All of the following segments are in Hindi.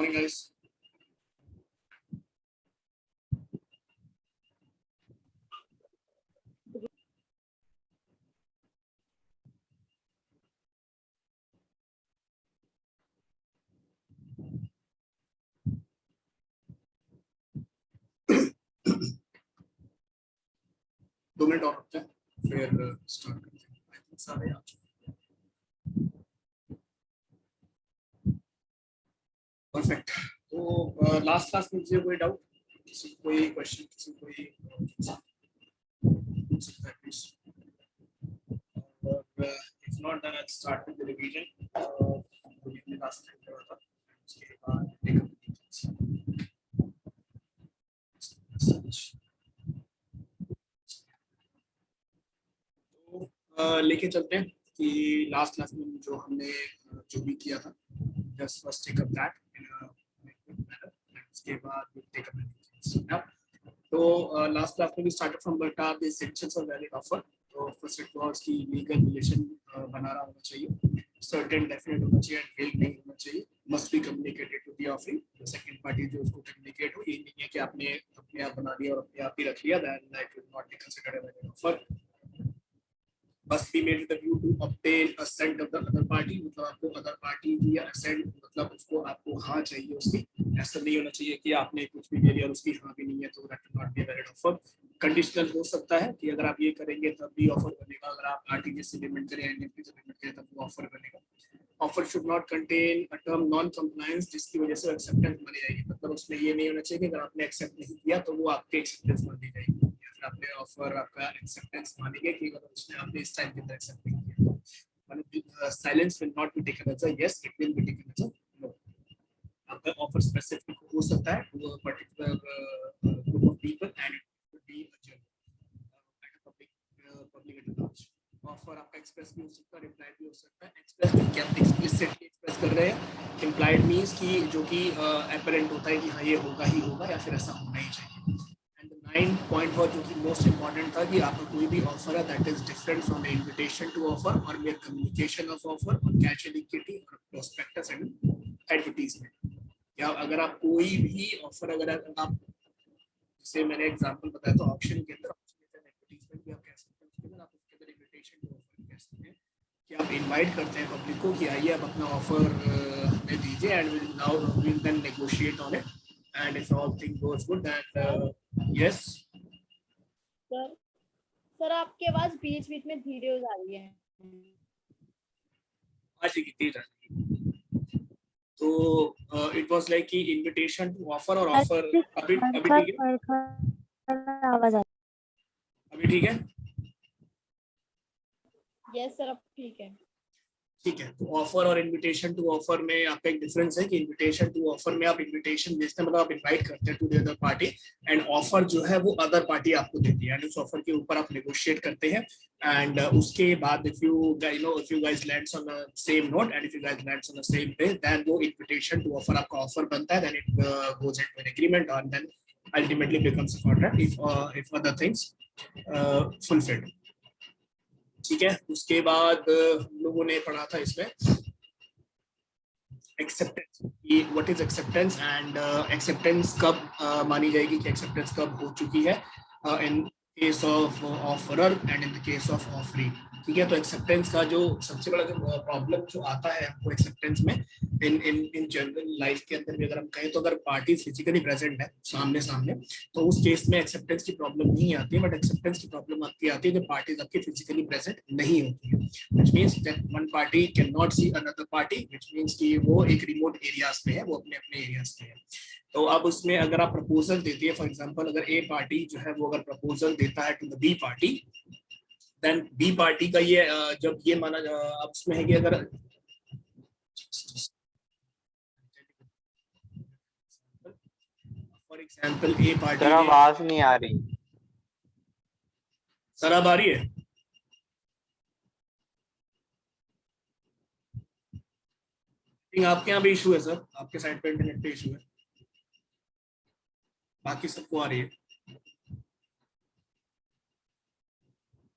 Morning, guys. दो मिनट और रुकते हैं फिर स्टार्ट करते हैं। आई थिंक सारे आ चुके हैं। परफेक्ट। तो लास्ट क्लास में मुझे कोई डाउट, किसी को कोई क्वेश्चन, किसी को कोई पूछ सकता है please. If not then I start with the revision. जो भी लास्ट टाइम करा था उसके बाद टेक अप लेके चलते हैं कि लास्ट क्लास में जो हमने जो भी किया था, just first take up that in manner, उसके बाद टेक अप। तो लास्ट क्लास में भी started from what are the essentials of valid offer. तो फर्स्ट इट वाज की लीगल रिलेशन बना रहा होना चाहिए, सर्टेन डेफिनेट होना चाहिए एंड वेग नहीं होना चाहिए, must be communicated to the offering. Second party जो उसको कम्युनिकेट हो, ये नहीं है कि आपने अपने आप बना दिया और अपने आप ही रख लिया, that that will not be considered a valid offer. must be made with a view to obtain assent of the other party। मतलब आपको अदर पार्टी की या assent, मतलब उसको आपको हाँ चाहिए उसकी। ऐसा नहीं होना चाहिए कि आपने कुछ भी दे दिया और उसकी हाँ भी नहीं है, तो that will not be a valid offer। Conditional हो सकता है कि अगर आप ये करेंगे तब भी ऑफर बनेगा, अगर आप आरटीजीएस से पेमेंट करें, एनईएफटी से पेमेंट करें तब वो ऑफर बनेगा। Offer should not contain a term non compliance जिसकी वजह से एक्सेप्टेंस बनी जाएगी। मतलब उसमें ये नहीं होना चाहिए कि अगर आपने एक्सेप्ट नहीं किया तो वो आपके एक्सेप्टेंस बन दी जाएगी, या फिर आपने ऑफर आपका एक्सेप्टेंस मानेंगे कि अगर उसने आपने इस टाइम के अंदर एक्सेप्ट नहीं किया। Silence will not be taken as a yes, it will be taken as a no. आपका ऑफर स्पेसिफिक हो सकता है to a particular group of people and it could be a general at a public at large. Offer आपका एक्सप्रेस भी हो सकता है, इम्प्लाइड भी हो सकता है। एक्सप्रेस क्या एक्सप्लिसिटली एक्सप्रेस कर रहे हैं, इम्प्लाइड मींस कि जो कि अपरेंट होता है कि हाँ ये होगा ही होगा या फिर ऐसा होना ही चाहिए। And the 9th point was जो कि मोस्ट इंपॉर्टेंट था कि आपका कोई भी ऑफर है that is different from the invitation to offer और मेयर कम्युनिकेशन ऑफ ऑफर और कैश लिक्विडिटी और प्रोस्पेक्टस एंड एडवर्टाइजमेंट। या अगर आप कोई भी ऑफर, अगर आप जैसे मैंने एग्जांपल बताया तो ऑप्शन के अंदर एडवर्टाइजमेंट भी आप कह सकते हैं, उसके अंदर आप उसके अंदर इनविटेशन टू ऑफर कह सकते हैं कि आप इनवाइट करते हैं पब्लिक को कि आइए आप अपना ऑफर हमें दीजिए and will then negotiate on it and if all thing goes good that yes. Sir sir आपकी आवाज बीच बीच में धीरे हो जा रही है। आज की तेज आ रही है। तो इट वाज लाइक कि इनविटेशन टू ऑफर और ऑफर अभी ठीक है, आवाज आ अभी ठीक है। यस सर अब ठीक है। ठीक है, तो ऑफर और इनविटेशन टू ऑफर में आपका एक डिफरेंस है कि इनविटेशन टू ऑफर में आप इनविटेशन भेजते हैं, मतलब आप इनवाइट करते हैं to the other party, and offer जो है वो अदर पार्टी आपको देती है एंड उस ऑफर के ऊपर आप नेगोशिएट करते हैं एंड उसके बाद if you guys lands on the same note and if you guys lands on the same page then वो इनविटेशन टू ऑफर आपका ऑफर बनता है, then it goes into an agreement और then ultimately becomes a contract if other things fulfilled. ठीक है, उसके बाद हम लोगों ने पढ़ा था इसमें acceptance, what is acceptance and acceptance कब मानी जाएगी कि एक्सेप्टेंस कब हो चुकी है in case of offeror and in the case of offeree. ठीक है, तो एक्सेप्टेंस का जो सबसे बड़ा जो प्रॉब्लम जो आता है हमको एक्सेप्टेंस में इन जनरल लाइफ के अंदर भी अगर हम कहें तो अगर पार्टी फिजिकली प्रेजेंट है सामने सामने तो उस केस में एक्सेप्टेंस की प्रॉब्लम नहीं आती है, बट एक्सेप्टेंस की प्रॉब्लम आती है जब पार्टीज आपकी फिजिकली प्रेजेंट नहीं होती है, which means that one party can not see another party, which means कि वो एक रिमोट एरियाज में है, वो अपने अपने एरियाज में है। तो अब उसमें अगर आप प्रपोजल देती है, फॉर एग्जांपल अगर ए पार्टी जो है वो अगर प्रपोजल देता है to the B party, then B party का ये जब ये माना अब उसमें है कि अगर for example A party sir आवाज नहीं आ रही। सर अब आ रही है? आपके यहाँ भी इशू है सर, आपके साइड पे इंटरनेट पे इशू है, बाकी सबको आ रही है।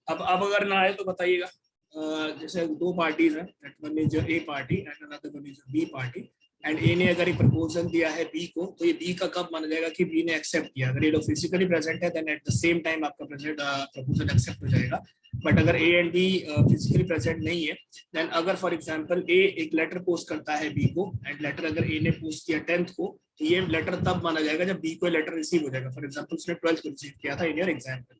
अब अगर ना आए तो बताइएगा। जैसे दो पार्टीज हैं, one is A party and another one is B party, and A ने अगर ये प्रपोजल दिया है बी को, तो ये बी का कब माना जाएगा कि बी ने एक्सेप्ट किया? अगर ये लोग फिजिकली प्रेजेंट है then at the same time आपका प्रपोजल एक्सेप्ट हो जाएगा। बट अगर A and B physically present नहीं है, देन अगर फॉर एग्जांपल ए एक लेटर पोस्ट करता है बी को, एंड लेटर अगर ए ने पोस्ट किया 10th को, तो ये लेटर तब माना जाएगा जब बी को लेटर रिसीव हो जाएगा। फॉर एग्जांपल उसने 12th को रिसीव किया था इन योर एग्जाम्पल।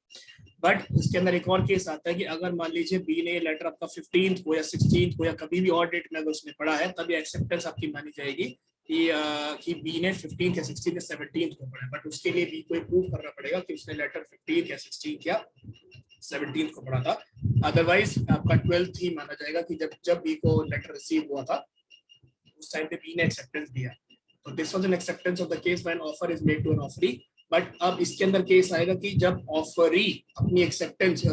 बट उसके अंदर एक और केस आता है कि अगर मान लीजिए बी ने लेटर आपका 15th को या 16th को या कभी भी और डेट में अगर उसने पढ़ा है, तब ये एक्सेप्टेंस आपकी मानी जाएगी कि बी ने 15th या 16th या 17th को पढ़ा है। बट उसके लिए बी को प्रूव करना पड़ेगा कि उसने लेटर 15th या 16th या 17th को पढ़ा था। अदरवाइज आपका 12th ही माना जाएगा कि जब बी को लेटर रिसीव हुआ था उस टाइम पे बी ने एक्सेप्टेंस दिया। तो this was an acceptance of the case when offer is made to an offeree. But अब इसके अंदर केस आएगा कि जब ऑफरी अपनी एक्सेप्टेंस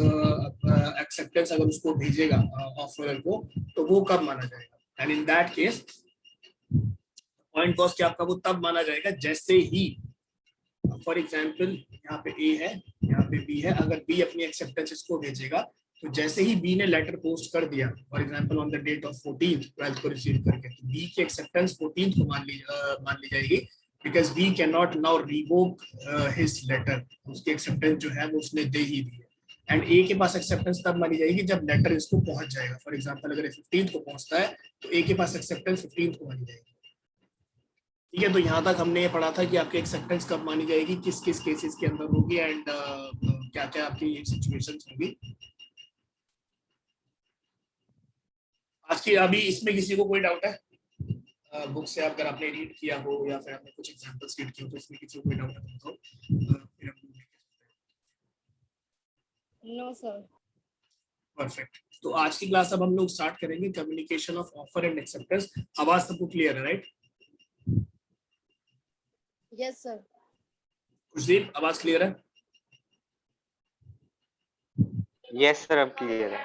अगर उसको भेजेगा ऑफरर को, तो वो कब माना जाएगा? And in that case point cost क्या आपका वो तब माना जाएगा जैसे ही, फॉर एग्जांपल यहाँ पे ए है, यहाँ पे बी है, अगर बी अपनी एक्सेप्टेंस इसको भेजेगा, तो जैसे ही बी ने लेटर पोस्ट कर दिया for example on the date of 14th 12th को रिसीव करके, तो बी की एक्सेप्टेंस 14th को मान ली जाएगी, because B can not now revoke his letter. उसकी एक्सेप्टेंस जो है वो उसने दे ही दी है। एंड ए के पास एक्सेप्टेंस तब मानी जाएगी जब लेटर इसको पहुंच जाएगा। फॉर एग्जांपल अगर 15th को पहुंचता है तो ए के पास एक्सेप्टेंस 15th को मानी जाएगी। ठीक है, तो यहाँ तक हमने ये पढ़ा था कि आपकी एक्सेप्टेंस कब मानी जाएगी, किस किस केसेस के अंदर होगी, एंड क्या क्या आपकी सिचुएशंस होगी। आज की अभी इसमें किसी को कोई डाउट है? बुक से अगर आपने रीड किया हो या फिर आपने कुछ एग्जांपल्स रीड किए हो तो इसमें किसी को कोई डाउट है तो फिर हम नो सर। परफेक्ट। तो आज की क्लास अब हम लोग स्टार्ट करेंगे communication of offer and acceptance. आवाज सबको क्लियर है राइट? Yes sir. खुशदीप आवाज क्लियर है? यस सर, अब क्लियर है।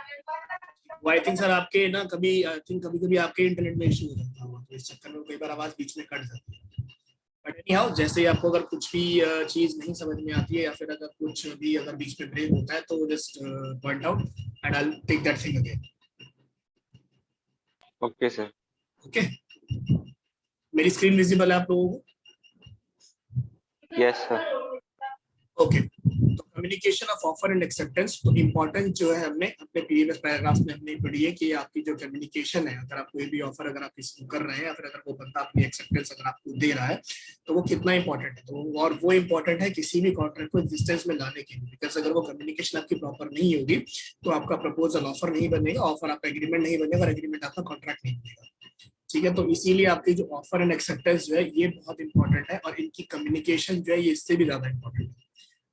आई थिंक सर आपके ना कभी कभी आपके इंटरनेट में इशू हो जाता होगा, तो इस चक्कर में कई बार आवाज बीच में कट जाती है। बट एनी हाउ, जैसे ही आपको अगर कुछ भी चीज नहीं समझ में आती है या फिर अगर कुछ भी अगर बीच में ब्रेक होता है तो just point out and I will take that thing again. Okay sir. Okay, मेरी स्क्रीन विजिबल है आप लोगों को? Yes sir. ओके, तो communication of offer and acceptance, तो इम्पोर्टेंट जो है हमने अपने प्रीवियस पैराग्राफ में हमने पढ़ी है कि आपकी जो कम्युनिकेशन है, अगर आप कोई भी ऑफर अगर आप किसी को कर रहे हैं या फिर अगर वो बंदा अपनी एक्सेप्टेंस अगर आपको दे रहा है तो वो कितना इंपॉर्टेंट है। तो और वो इंपॉर्टेंट है किसी भी कॉन्ट्रैक्ट को एग्जिस्टेंस में लाने के लिए, बिकॉज अगर वो कम्युनिकेशन आपकी प्रॉपर नहीं होगी तो आपका प्रपोजल ऑफर नहीं बनेगा, ऑफर आपका एग्रीमेंट नहीं बनेगा और एग्रीमेंट आपका कॉन्ट्रैक्ट नहीं बनेगा। ठीक है, तो इसीलिए आपकी जो ऑफर एंड एक्सेप्टेंस जो है ये बहुत इंपॉर्टेंट है और इनकी कम्युनिकेशन जो है ये इससे भी ज्यादा इंपॉर्टेंट है।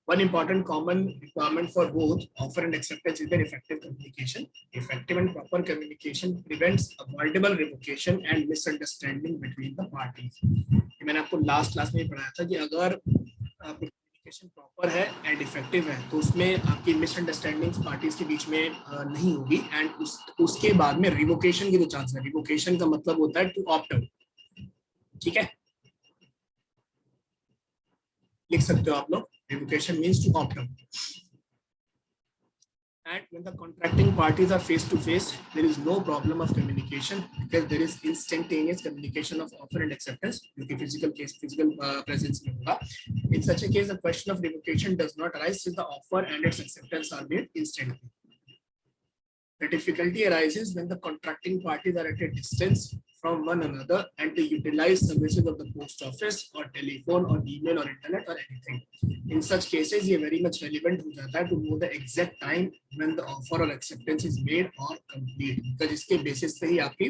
One important common requirement for both offer and acceptance is their effective communication. Effective and proper communication prevents avoidable revocation and misunderstanding between the parties. ये मैंने आपको लास्ट क्लास में पढ़ाया था कि अगर कम्युनिकेशन प्रॉपर है एंड इफेक्टिव है तो उसमें आपकी मिसअंडरस्टैंडिंग्स पार्टीज के बीच में नहीं होगी, एंड उसके बाद में रिवोकेशन की जो चांस है, रिवोकेशन का मतलब होता है टू ऑप्ट आउट। ठीक है, लिख सकते हो आप लोग, revocation means to opt out. And when the contracting parties are face to face, there is no problem of communication because there is instantaneous communication of offer and acceptance, जो कि physical presence में होगा. In such a case, the question of revocation does not arise since the offer and its acceptance are made instantly. The difficulty arises when the contracting parties are at a distance from one another and they utilize services of the post office or telephone or email or internet or anything. In such cases, ये very much relevant हो जाता है to know the exact time when the offer or acceptance is made or complete. because इसके basis से ही आपकी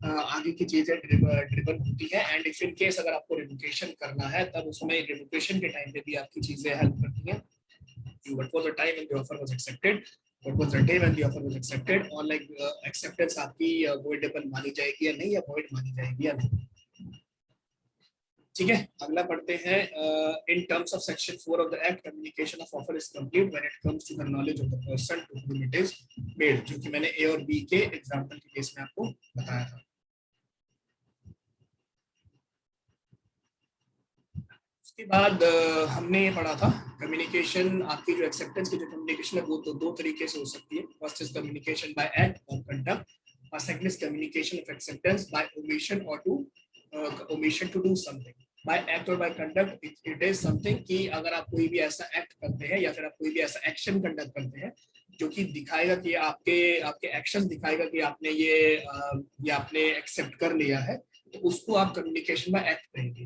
आगे की चीजें driven होती है, and if in case अगर आपको revocation करना है तब उसमें revocation के time पे भी आपकी चीजें help करती हैं. What was the time when the offer was accepted? What was the day when the offer was accepted? और like acceptance आपकी voidable मानी जाएगी या नहीं, या void मानी जाएगी या नहीं. ठीक है, अगला पढ़ते हैं. In terms of section 4 of the act, communication of offer is complete when it comes to the knowledge of the person to whom it is made, जो कि मैंने A और B के एग्जाम्पल के केस में आपको बताया था. उसके बाद हमने ये पढ़ा था कम्युनिकेशन, आपकी जो एक्सेप्टेंस की जो कम्युनिकेशन है वो तो दो तरीके से हो सकती है. First is communication bye act और कंडक्ट, और second is communication of acceptance bye omission और to omission to do something. By act or by conduct, it is something कि अगर आप कोई भी ऐसा एक्ट करते हैं या फिर आप कोई भी ऐसा एक्शन कंडक्ट करते हैं जो कि दिखाएगा कि आपके एक्शन दिखाएगा कि आपने ये आपने एक्सेप्ट कर लिया है, तो उसको आप कम्युनिकेशन बाय एक्ट कहेंगे.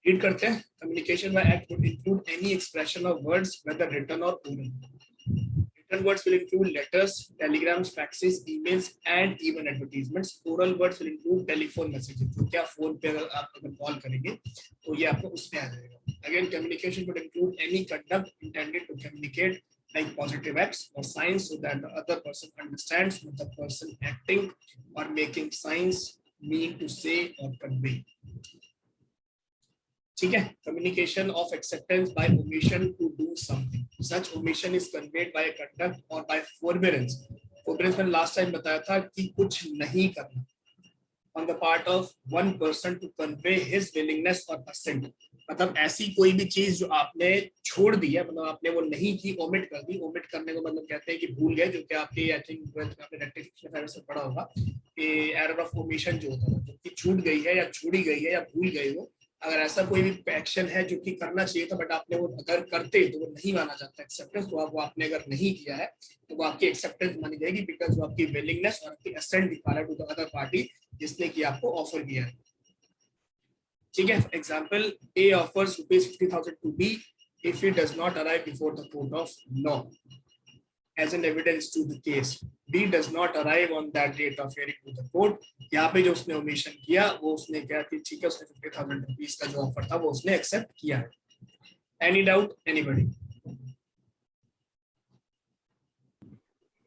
रीड करते हैं. Communication bye act would include any expression of words whether written or oral. Written words will include letters, telegrams, faxes, emails, and even advertisements. Oral words will include telephone messages. जो क्या फोन पे अगर कॉल करेंगे तो ये आपको उसमें आ जाएगा. Again, communication would include any conduct intended to communicate, like positive acts or signs, so that the other person understands what the person acting or making signs mean to say or convey. ठीक है. Communication of acceptance by omission to do something. Such omission is conveyed by a conduct or by forbearance. Forbearance मैंने last time बताया था कि कुछ नहीं करना. On the part of one person to convey his willingness or assent. मतलब ऐसी कोई भी चीज जो आपने छोड़ दी है, मतलब आपने वो नहीं की, ओमिट कर दी. ओमिट करने को मतलब कहते हैं कि भूल गए, जो कि आपके आई थिंक आपने रेक्टिफिकेशन से पढ़ा होगा कि एरर ऑफ ओमिशन जो होता है, जो कि छूट गई है या छोड़ी गई है या भूल गए हो. अगर ऐसा कोई भी एक्शन है जो कि करना चाहिए था बट आपने वो अगर करते तो वो नहीं माना जाता एक्सेप्टेंस, तो आप वो आपने अगर नहीं किया है तो वो आपकी एक्सेप्टेंस मानी जाएगी, बिकॉज वो आपकी विलिंगनेस और आपकी असेंट दिखा रहा है टू द अदर पार्टी जिसने कि आपको ऑफर किया है. ठीक है. Example, A offers ₹50,000 to B if he does not arrive before the court of law as an evidence to the case. B does not arrive on that date of hearing to the court. यहाँ पे जो उसने ओमिशन किया वो उसने क्या कि ठीक है उसने ₹50,000 का जो ऑफर था वो उसने एक्सेप्ट किया है. Any doubt? Anybody?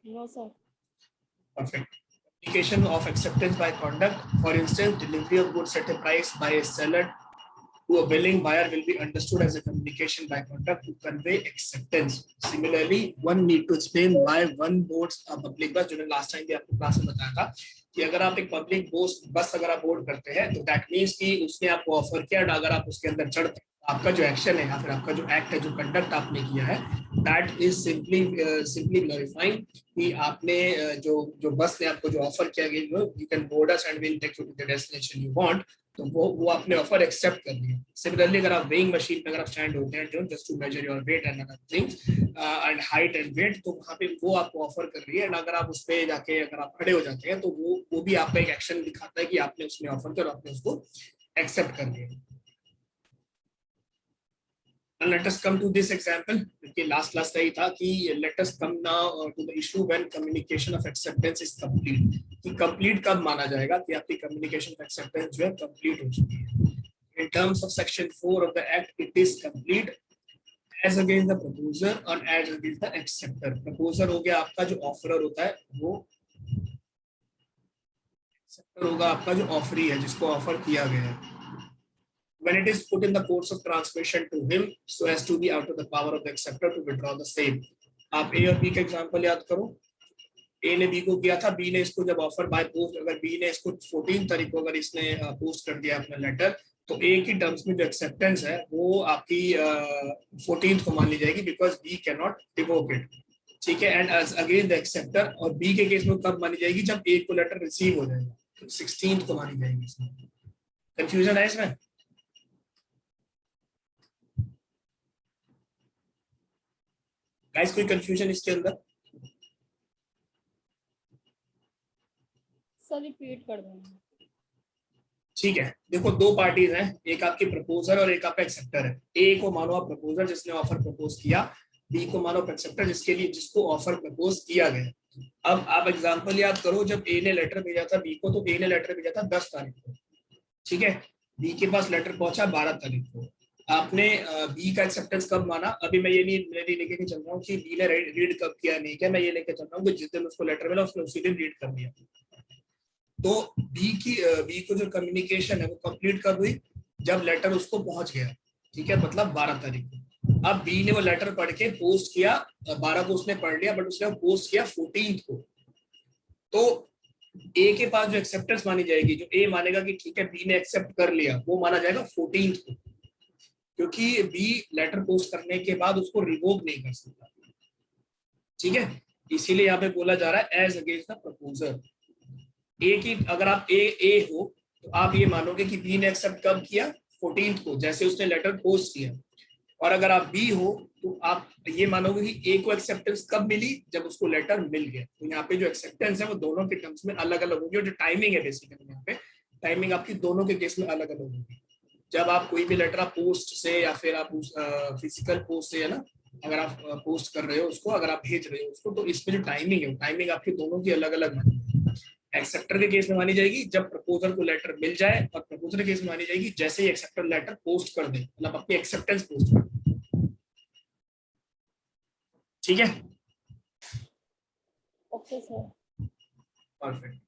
No, sir. Perfect. Communication of acceptance by conduct. For instance, delivery of goods at a price by a seller to a willing buyer will be understood as a communication by conduct to convey acceptance. Similarly, one need to explain why one boards a public bus. जो last time भी आपको क्लास में बताया था कि अगर आप एक पब्लिक बस अगर आप बोर्ड करते हैं तो दैट मीन्स कि उसने आपको ऑफर किया, अगर आप उसके अंदर चढ़ते हैं आपका जो एक्शन है या फिर आपका जो एक्ट है, जो कंडक्ट आपने किया है, दैट इज सिंपली ग्लोरीफाइंग कि आपने जो बस ने आपको जो ऑफर किया गया, you can board us and will take you to the destination you want, तो वो आपने ऑफर एक्सेप्ट कर लिया. सिमिलरली अगर आप वेइंग मशीन पे अगर आप स्टैंड होते हैं जो just to measure your weight and other things and height and weight, तो वहाँ पे वो आपको ऑफर कर रही है, एंड अगर आप उस पे जाके अगर आप खड़े हो जाते हैं तो वो भी आपका एक एक्शन दिखाता है कि आपने उसमें ऑफर किया और आपने उसको एक्सेप्ट कर लिया. And let us come to this example. क्योंकि last class का ही था कि let us come now to the issue when communication of acceptance is complete. कि complete कब माना जाएगा कि आपकी communication of acceptance जो है complete हो चुकी है. In terms of section 4 of the act, it is complete as against the proposer and as against the acceptor. Proposer हो गया आपका जो offerer होता है वो, acceptor होगा आपका जो offeree है जिसको ऑफर किया गया है. When it is put in the course of transmission to him so as to be out of the power of the acceptor to withdraw the same. आप A और B का एग्जांपल याद करो. A ने B को किया था, B ने इसको जब ऑफर बाय पोस्ट, अगर B ने इसको 14 तारीख को अगर इसने पोस्ट कर दिया अपना लेटर, तो A की टर्म्स में जो एक्सेप्टेंस है वो आपकी 14th को मान ली जाएगी, because B can not revoke it. ठीक है. And as against the acceptor, और B के केस में कब मानी जाएगी, जब A को लेटर रिसीव हो जाएगा, तो 16th को मानी जाएगी. इसमें कंफ्यूजन है इसमें? गाइस कोई कंफ्यूजन इसके अंदर? सर रिपीट कर देना. ठीक है. देखो दो पार्टीज हैं, एक आपकी प्रपोजर और एक आपका एक्सेप्टर है. ए को मानो आप प्रपोजर जिसने ऑफर प्रपोज किया, बी को मानो आप एक्सेप्टर जिसको ऑफर प्रपोज किया गया. अब आप एग्जांपल याद करो, जब ए ने लेटर भेजा था बी को, तो ए ने लेटर भेजा था 10 तारीख को. ठीक है. बी के पास लेटर पहुंचा 12 तारीख को. आपने बी का एक्सेप्टेंस कब माना? अभी मैं ये नहीं लेके नहीं चल रहा हूँ कि बी ने रीड कब किया नहीं किया, मैं ये लेके चल रहा हूँ कि जिस दिन उसको लेटर मिला उसने उसी दिन रीड कर लिया. तो बी को जो कम्युनिकेशन है वो कंप्लीट कब हुई? जब लेटर उसको पहुंच गया. ठीक है, मतलब 12 तारीख को. अब बी ने वो लेटर पढ़ के पोस्ट किया, 12 को उसने पढ़ लिया, बट उसने पोस्ट किया 14th को. तो ए के पास जो एक्सेप्टेंस मानी जाएगी, जो ए मानेगा कि ठीक है बी ने एक्सेप्ट कर लिया, वो माना जाएगा 14th को, क्योंकि बी लेटर पोस्ट करने के बाद उसको रिवोक नहीं कर सकता. ठीक है. इसीलिए यहाँ पे बोला जा रहा है एज अगेंस्ट द प्रपोजर. ए की अगर आप ए हो तो आप ये मानोगे कि बी ने एक्सेप्ट कब किया, 14th को, जैसे उसने लेटर पोस्ट किया। और अगर आप बी हो तो आप ये मानोगे कि ए को एक्सेप्टेंस कब मिली, जब उसको लेटर मिल गया। तो यहाँ पे जो एक्सेप्टेंस है वो दोनों के टर्म्स में अलग अलग होगी, और जो टाइमिंग है बेसिकली यहाँ पे टाइमिंग आपकी दोनों के केस में अलग अलग होगी। जब आप कोई भी लेटर आप पोस्ट से या फिर आप फिजिकल पोस्ट से, है ना, अगर आप पोस्ट कर रहे हो उसको, अगर आप भेज रहे हो उसको, तो इसमें जो टाइमिंग है टाइमिंग आपकी दोनों की अलग अलग मानी जाएगी। एक्सेप्टर के केस में मानी जाएगी जब प्रपोजर को लेटर मिल जाए, और प्रपोजर के केस में मानी जाएगी जैसे ही एक्सेप्टर लेटर पोस्ट कर दे, मतलब अपनी एक्सेप्टेंस पोस्ट कर दे। ठीक है, ओके सर। परफेक्ट।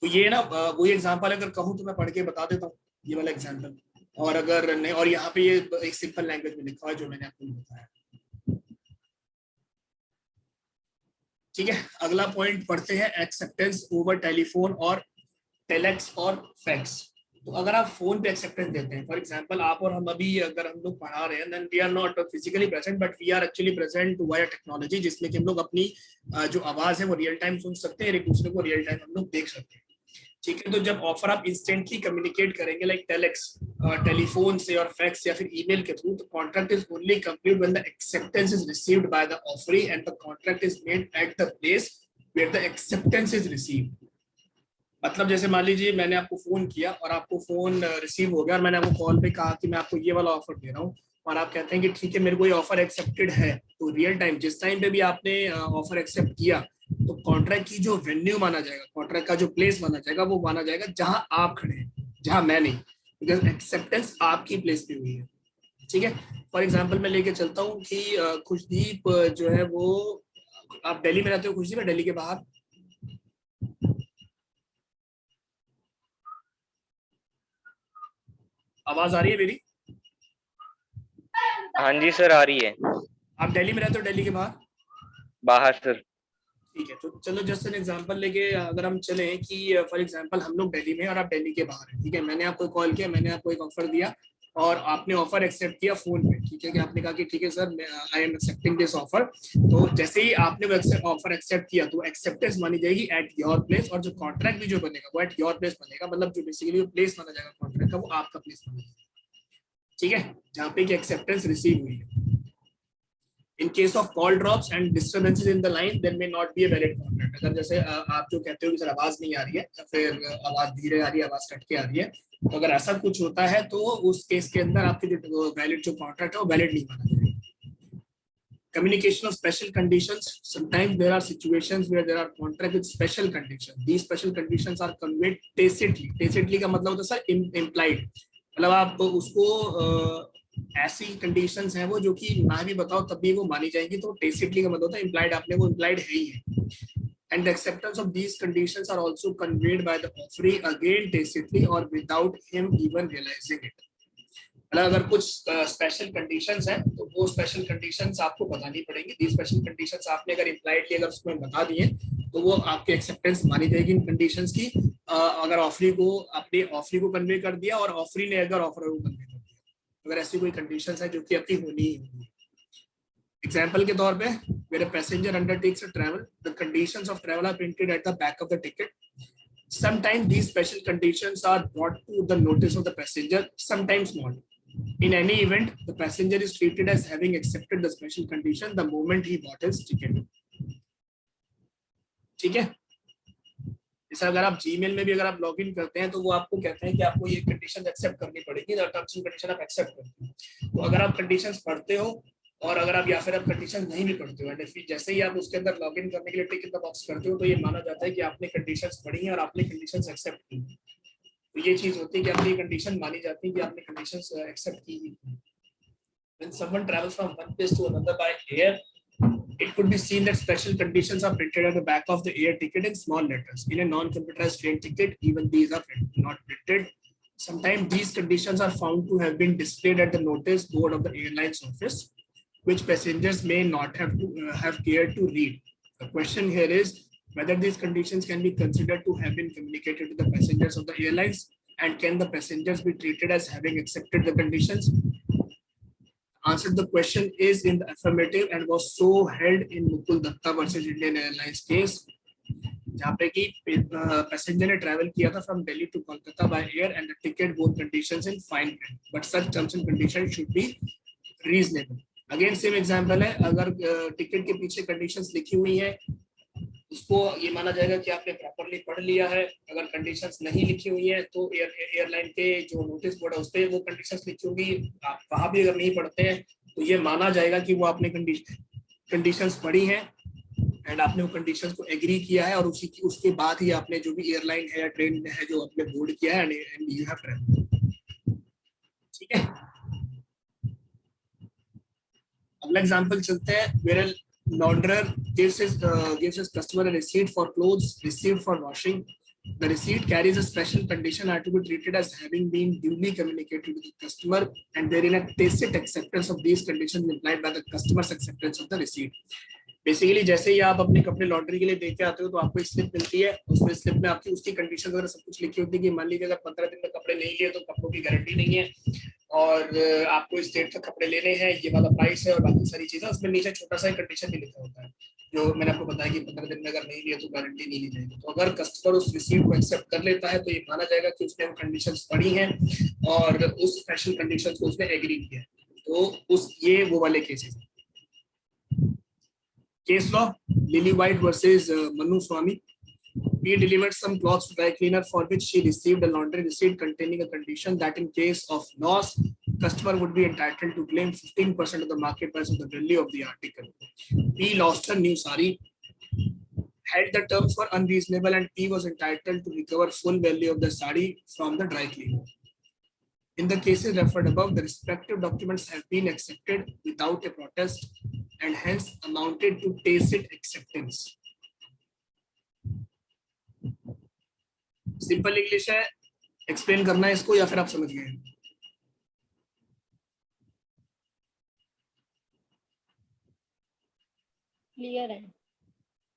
तो ये ना वही एग्जांपल अगर कहूँ तो मैं पढ़ के बता देता हूँ ये वाला एग्जांपल, और अगर नहीं, और यहाँ पे ये एक सिंपल लैंग्वेज में लिखा है जो मैंने आपको बताया। ठीक है, अगला पॉइंट पढ़ते हैं, एक्सेप्टेंस ओवर टेलीफोन और टेलेक्स और फैक्स। तो अगर आप फोन पे एक्सेप्टेंस देते हैं, फॉर एग्जांपल आप और हम अभी अगर हम लोग पढ़ा रहे हैं, then we are not physically present but we are actually present via technology, जिसमें कि हम लोग अपनी जो आवाज है वो रियल टाइम सुन सकते हैं, एक दूसरे को रियल टाइम हम लोग देख सकते हैं। ठीक है, तो जब ऑफर आप इंस्टेंटली कम्युनिकेट करेंगे लाइक टेलेक्स, टेलीफोन से और फैक्स या फिर ईमेल के थ्रू, तो contract is only complete when the acceptance is received by the offeree and the contract is made at the place where the acceptance is received. मतलब जैसे मान लीजिए मैंने आपको फोन किया और आपको फोन रिसीव हो गया, और मैंने आपको कॉल पे कहा कि मैं आपको ये वाला ऑफर दे रहा हूँ, और आप कहते हैं कि ठीक है मेरे को ये ऑफर एक्सेप्टेड है, तो रियल टाइम जिस टाइम पे भी आपने ऑफर एक्सेप्ट किया, तो कॉन्ट्रैक्ट की जो वेन्यू माना जाएगा, कॉन्ट्रैक्ट का जो प्लेस माना जाएगा, वो माना जाएगा जहां आप खड़े हैं, जहां मैं नहीं, बिकॉज एक्सेप्टेंस आपकी प्लेस पे हुई है। ठीक है, फॉर एग्जाम्पल मैं लेके चलता हूँ कि खुशदीप जो है वो, आप दिल्ली में रहते हो खुशदीप, दिल्ली के बाहर, आवाज आ रही है मेरी? हाँ जी सर, आ रही है। आप दिल्ली में रहते हो, दिल्ली के बाहर? बाहर सर। ठीक है, तो चलो जस्ट एन एग्जांपल लेके अगर हम चले कि फॉर एग्जांपल हम लोग दिल्ली में और आप दिल्ली के बाहर हैं। ठीक है, मैंने आपको कॉल किया, मैंने आपको एक ऑफर दिया और आपने ऑफर एक्सेप्ट किया फोन पे। ठीक है, कि आपने कहा कि ठीक है sir, I am accepting this offer. तो जैसे ही आपने वो ऑफर एक्सेप्ट किया तो एक्सेप्टेंस मानी जाएगी एट योर प्लेस, और जो कॉन्ट्रैक्ट भी जो बनेगा वो एट योर प्लेस बनेगा, मतलब जो बेसिकली प्लेस माना जाएगा कॉन्ट्रैक्ट का, वो आपका प्लेस माना जाएगा। ठीक है, जहाँ पे एक्सेप्टेंस रिसीव हुई है। In case of call drops and disturbances in the line, there may not be a valid contract. अगर जैसे आप जो कहते हो कि सर आवाज नहीं आ रही है या फिर आवाज धीरे आ रही है, आवाज कट के आ रही है, तो अगर ऐसा कुछ होता है तो उस केस के अंदर आपके जो वैलिड जो कॉन्ट्रैक्ट है वो वैलिड नहीं माना जाएगा। Communication of special conditions. Sometimes there are situations where there are contract with special conditions. These special conditions are conveyed tacitly. Tacitly का मतलब होता है सर implied, मतलब आप उसको ऐसी कंडीशंस हैं वो जो कि ना भी बताओ तब भी वो मानी जाएंगी, तो टेसिटली का मतलब होता है इम्प्लाइड, आपने वो इम्प्लाइड है ही है। And the acceptance of these conditions are also conveyed by the offeree again tacitly और without him even realizing it. मतलब अगर कुछ स्पेशल कंडीशंस हैं तो वो स्पेशल कंडीशंस आपको बतानी पड़ेंगी। दी स्पेशल कंडीशंस आपने अगर इम्प्लाइडली अगर उसमें बता दिए तो वो आपके एक्सेप्टेंस मानी जाएगी इन कंडीशंस की। अगर ऑफरी को आपने ऑफरी को कन्वे कर दिया और ऑफरी ने अगर ऑफर को कन्वे कर दिया, अगर ऐसी कोई कंडीशंस है जो कि अपनी होनी ही होगी। एग्जांपल के तौर पे, where a passenger undertakes a travel, the conditions of travel are printed at the back of the ticket. Sometimes these special conditions are brought to the notice of the passenger, sometimes not. In any event, the passenger is treated as having accepted the special condition the moment he bought his ticket. ठीक है, जैसे अगर आप जीमेल में भी अगर आप लॉगिन करते हैं तो वो आपको कहते हैं कि आपको ये कंडीशन एक्सेप्ट करनी पड़ेगी, टर्म्स एंड कंडीशन आप एक्सेप्ट करते हैं। तो अगर आप कंडीशंस पढ़ते हो और अगर आप या फिर आप कंडीशन नहीं भी पढ़ते हो, जैसे ही आप उसके अंदर लॉगिन करने के लिए टिक इन द बॉक्स करते हो तो ये माना जाता है कि आपने कंडीशंस पढ़ी हैं और आपने कंडीशंस एक्सेप्ट की। तो ये चीज होती है कि आपने कंडीशन मानी जाती है कि आपने कंडीशंस एक्सेप्ट की ही। When someone travels from one place to another by air, it could be seen that special conditions are printed at the back of the air ticket in small letters. In a non-computerized train ticket, even these are not printed. Sometimes these conditions are found to have been displayed at the notice board of the airline's office, which passengers may not have to have cared to read. The question here is whether these conditions can be considered to have been communicated to the passengers of the airlines, and can the passengers be treated as having accepted the conditions? Answered the question is in the affirmative and was so held in Mukul Datta versus Indian Airlines case. जहाँ पे कि पैसेंजर ने ट्रैवल किया था from Delhi to Kolkata by air and the ticket board conditions in fine print but such terms and conditions should be reasonable. Again same example है, अगर टिकट के पीछे कंडीशंस लिखी हुई है उसको ये माना जाएगा कि आपने प्रॉपर्ली पढ़ लिया है। अगर कंडीशंस नहीं लिखी हुई है तो एयरलाइन के जो नोटिस बोर्ड है उस पर वो कंडीशंस लिखी होगी, आप वहां भी अगर नहीं पढ़ते हैं तो ये माना जाएगा कि वो आपने कंडीशंस पढ़ी हैं एंड आपने वो कंडीशंस को एग्री किया है और उसके बाद ही आपने जो भी एयरलाइन है या ट्रेन है जो आपने बोर्ड किया है एंड यू हैव ट्रैवल। ठीक है, अगला एग्जांपल चलते हैं। Where launderer gives his customer a receipt for clothes received for washing. The receipt carries a special condition are to be treated as having been duly communicated to the customer and therein a tacit acceptance of these conditions implied by the customer's acceptance of the receipt. Basically जैसे ही आप अपने कपड़े लॉन्ड्री के लिए देके आते हो तो आपको एक स्लिप मिलती है, उसमें स्लिप में आपकी उसकी कंडीशन वगैरह सब कुछ लिखी होती है कि मान लीजिए अगर 15 दिन में कपड़े नहीं लिए तो कपड़ों की गारंटी नहीं है और आपको इस डेट तक कपड़े लेने हैं, ये वाला प्राइस है और बाकी सारी चीजें। उसमें नीचे छोटा सा कंडीशन भी लिखा होता है जो मैंने आपको बताया कि 15 दिन में अगर नहीं लिए तो गारंटी नहीं ली जाएगी। तो अगर कस्टमर उस रिसीट को एक्सेप्ट कर लेता है तो ये माना जाएगा कि उसने वो कंडीशंस पढ़ी हैं और उस स्पेशल कंडीशंस को उसने एग्री किया है। तो उस ये वो वाले cases. Case law, Lily White versus Manu Swamy. He delivered some clothes to dry cleaner for which she received a laundry receipt containing a condition that in case of loss, customer would be entitled to claim 15% of the market price of the value of the article. P lost her new sari, held the terms were unreasonable and P was entitled to recover full value of the sari from the dry cleaner. In the cases referred above, the respective documents have been accepted without a protest and hence amounted to tacit acceptance. Simple English है, एक्सप्लेन करना है इसको या फिर आप समझ गए? क्लियर है।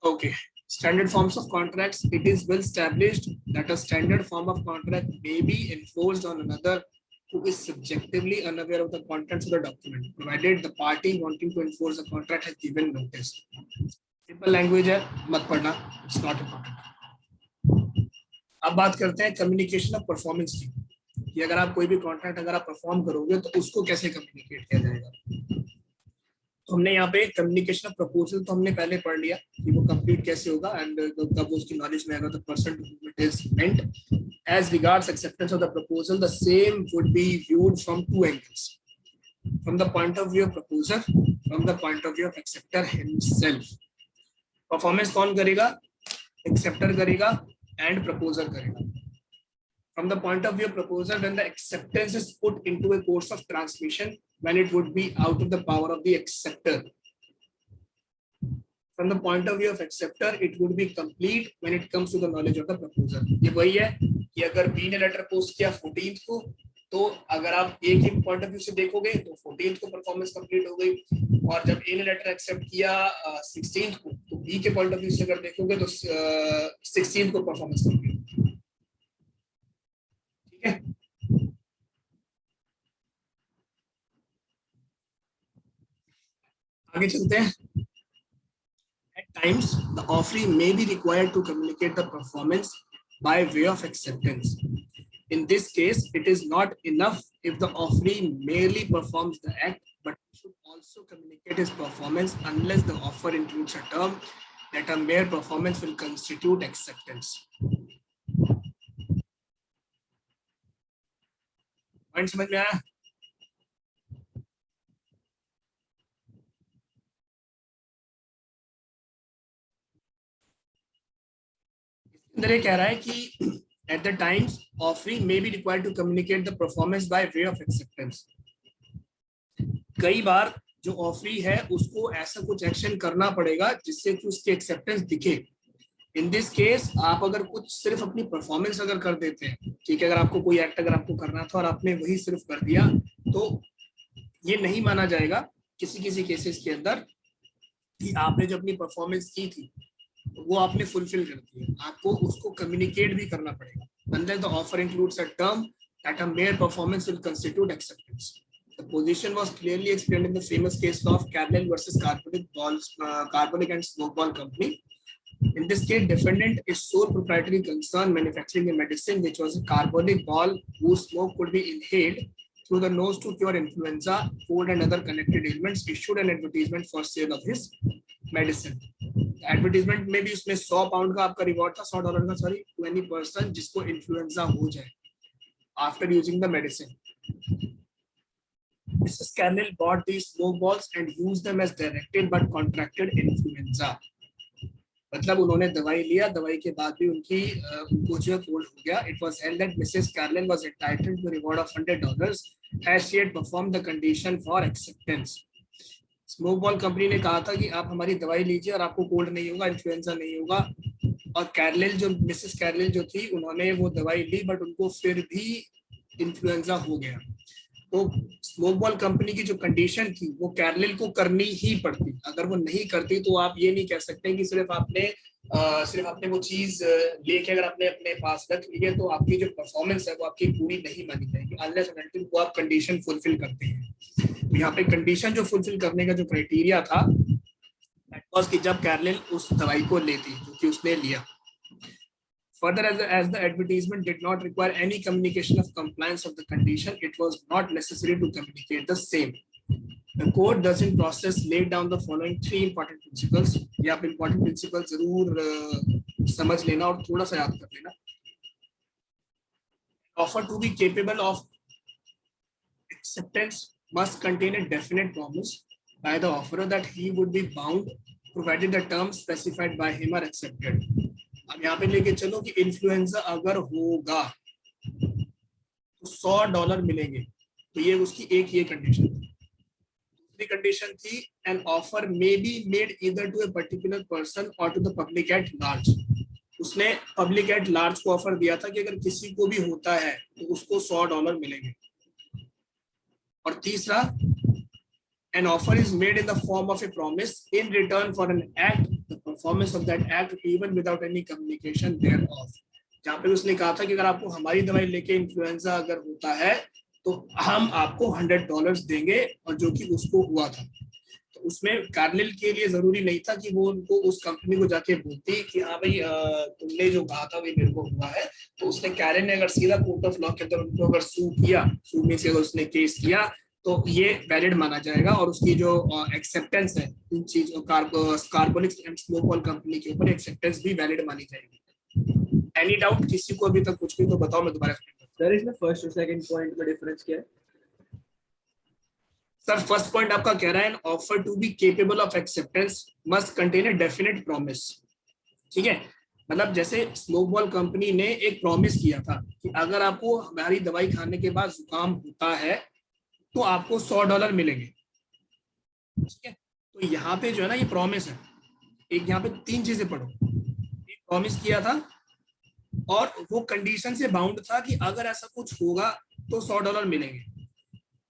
Okay. Standard forms of contracts. It is well established that a standard form of contract may be enforced on another who is subjectively unaware of the contents of the document, provided the party wanting to enforce the contract has given notice. Simple language है, मत पढ़ना, it's not important. अब बात करते हैं कम्युनिकेशन ऑफ परफॉर्मेंस की, कि अगर आप कोई भी कॉन्ट्रैक्ट अगर आप परफॉर्म करोगे तो उसको कैसे कम्युनिकेट किया जाएगा। तो हमने यहाँ पे कम्युनिकेशन ऑफ प्रपोजल तो हमने पहले पढ़ लिया कि वो कंप्लीट कैसे होगा एंड कब उसकी नॉलेज में आएगा। The person to whom it is meant as regards acceptance of the proposal, the same would be viewed from two angles, from the point of view of proposer, from the point of view of acceptor himself. Performance कौन करेगा? एक्सेप्टर करेगा एंड प्रपोजर करेगा। From the point of view of proposer, when the acceptance is put into a course of transmission, when it would be out of the power of the acceptor. From the point of view of acceptor, it would be complete when it comes to the knowledge of the proposer. ये वही है कि अगर B ने लेटर पोस्ट किया 14th को, तो अगर आप A के पॉइंट ऑफ व्यू से देखोगे तो 14th को परफॉर्मेंस कंप्लीट हो गई, और जब A ने लेटर एक्सेप्ट किया 16th को, तो B के पॉइंट ऑफ व्यू से अगर देखोगे तो 16th को परफॉर्मेंस कंप्लीट। ठीक है, आगे चलते हैं। At times, the offeree may be required to communicate the performance by way of acceptance. In this case, it is not enough if the offeree merely performs the act, but should also communicate his performance unless the offer includes a term that a mere performance will constitute acceptance. Point समझ में आया? अंदर ये कह रहा है कि at the times offering may be required to communicate the performance by way of acceptance. कई बार जो ऑफरी है उसको ऐसा कुछ एक्शन करना पड़ेगा जिससे कि उसकी एक्सेप्टेंस दिखे। इन दिस केस आप अगर कुछ सिर्फ अपनी परफॉर्मेंस अगर कर देते हैं, ठीक है, अगर आपको कोई एक्ट अगर आपको करना था और आपने वही सिर्फ कर दिया, तो ये नहीं माना जाएगा किसी किसी केसेस के अंदर कि आपने जो अपनी परफॉर्मेंस की थी वो आपने फुलफिल कर दी। आपको उसको कम्युनिकेट भी करना पड़ेगा। Unless the offer includes a term that a mere performance will constitute acceptance. The position was clearly explained in the famous case law of Carlyle versus Carbonic and Smoke Ball Company. In this case, defendant is sole proprietary concern manufacturing a medicine which was a carbonic ball whose smoke could be inhaled through the nose to cure influenza, cold and other connected ailments. Issued an advertisement for sale of his medicine. Advertisement में भी उसमें 100 पाउंड का आपका रिवॉर्ड था, $100 का, सॉरी, टू एनी पर्सन जिसको इन्फ्लुएंजा हो जाए after using the medicine. Mrs. Carnell bought these smoke balls and used them as directed but contracted influenza. मतलब उन्होंने दवाई लिया, दवाई के बाद भी उनको जो कोल्ड हो गया. It was held that Mrs. Carnell was entitled to a reward of $100 as she had performed the condition for acceptance. Smoke ball company ने कहा था कि आप हमारी दवाई लीजिए और आपको कोल्ड नहीं होगा, इन्फ्लुएंजा नहीं होगा. और कैरलेल जो मिसेस कैरलेल जो थी, उन्होंने वो दवाई ली बट उनको फिर भी इन्फ्लुएंजा हो गया. तो स्मोक बॉल कंपनी की जो कंडीशन थी वो कैरलेल को करनी ही पड़ती. अगर वो नहीं करती तो आप ये नहीं कह सकते कि सिर्फ आपने वो चीज लेके अगर आपने अपने पास रख ली है तो आपकी जो परफॉर्मेंस है वो आपकी पूरी नहीं मानी जाएगी अनलेस एंड अनटिल वो आप कंडीशन फुलफिल करते हैं. यहाँ पे कंडीशन जो फुलफिल करने का जो क्राइटेरिया था दैट वाज कि जब कैरलेल उस दवाई को लेती जो कि उसने लिया. Further, as the advertisement did not require any communication of compliance of the condition, it was not necessary to communicate the same. The court thus in process laid down the following 3 important principles. ये आप important principles जरूर समझ लेना और थोड़ा सा याद कर लेना. Offer to be capable of acceptance must contain a definite promise by the offerer that he would be bound provided the terms specified by him are accepted. अब यहाँ पे लेके चलो कि इन्फ्लुएंजा अगर होगा तो $100 मिलेंगे, तो ये उसकी एक ये कंडीशन थी. दूसरी कंडीशन थी an offer may be made either to a particular person और to the public at large. उसने पब्लिक एट लार्ज को ऑफर दिया था कि अगर किसी को भी होता है तो उसको $100 मिलेंगे. और तीसरा, an offer is made in the form of a promise in return for an act, the performance of that act even without any communication thereof. जहाँ पे उसने कहा था कि अगर आपको हमारी दवाई लेके इन्फ्लुएंजा अगर होता है तो हम आपको $100 देंगे, और जो कि उसको हुआ था. तो उसमें कार्नेल के लिए जरूरी नहीं था कि वो उनको उस कंपनी को जाके बोलती कि हाँ भाई तुमने जो कहा था वही मेरे को हुआ है. तो उसने कैरन ने अगर सीधा कोर्ट ऑफ लॉ के अंदर उनको अगर सू किया, सू में से अगर उसने केस किया तो ये वैलिड माना जाएगा और उसकी जो एक्सेप्टेंस है इन चीज कार्बोनिक्स एंड स्मोक बॉल कंपनी के ऊपर एक्सेप्टेंस भी वैलिड मानी जाएगी. एनी डाउट किसी को अभी तक कुछ भी तो बताओ, मैं दोबारा एक्सप्लेन करता हूं. सर इसमें फर्स्ट और सेकंड पॉइंट में डिफरेंस क्या है? सर फर्स्ट पॉइंट आपका कह रहा है an offer to be capable of acceptance must contain a definite promise. ठीक है, मतलब जैसे स्मोक बॉल कंपनी ने एक प्रॉमिस किया था कि अगर आपको हमारी दवाई खाने के बाद जुकाम होता है तो आपको $100 मिलेंगे. ठीक है, तो यहाँ पे जो है ना ये प्रॉमिस है. एक यहाँ पे 3 चीजें पढ़ो. एक प्रॉमिस किया था और वो कंडीशन से बाउंड था कि अगर ऐसा कुछ होगा तो $100 मिलेंगे.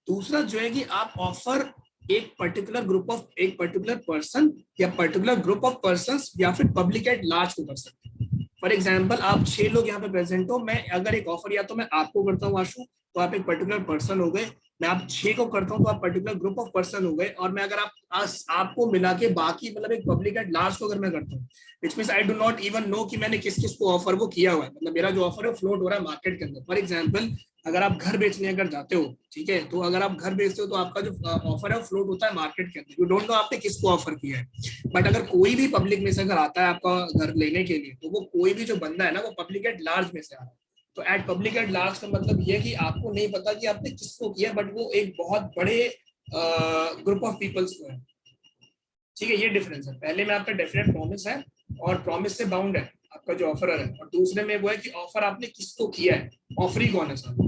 दूसरा जो है कि आप ऑफर एक पर्टिकुलर पर्सन या पर्टिकुलर ग्रुप ऑफ पर्संस या फिर पब्लिक एट लार्ज को कर सकते हैं. फॉर एग्जाम्पल आप 6 लोग यहाँ पे प्रेजेंट हो, मैं अगर एक ऑफर या तो मैं आपको करता हूँ आशु तो आप एक पर्टिकुलर पर्सन हो गए, मैं आप 6 को करता हूं तो आप पर्टिकुलर ग्रुप ऑफ पर्सन हो गए, और मैं अगर आपको मिला के बाकी मतलब एक पब्लिक एट लार्ज को अगर मैं करता हूँ which means I do not even know कि मैंने किस किस को ऑफर वो किया हुआ है. मतलब मेरा जो ऑफर है फ्लोट हो रहा है मार्केट के अंदर. फॉर एग्जाम्पल अगर आप घर बेचने अगर जाते हो, ठीक है, तो अगर आप घर बेचते हो तो आपका जो ऑफर है वो फ्लोट होता है मार्केट के अंदर. यू डोंट नो आपने किसको ऑफर किया है. बट अगर कोई भी पब्लिक में से अगर आता है आपका घर लेने के लिए तो वो कोई भी जो बंदा है ना वो पब्लिक एट लार्ज में से आ रहा है. तो एट पब्लिक एट लार्ज का मतलब ये कि आपको नहीं पता कि आपने किसको किया, बट वो एक बहुत बड़े ग्रुप ऑफ पीपल्स को है. ठीक है, ये डिफरेंस है. पहले में आपका डेफिनेट प्रॉमिस है और प्रॉमिस से बाउंड है आपका जो ऑफर है, और दूसरे में वो है कि ऑफर आपने किसको किया है, ऑफरी कौन है सर.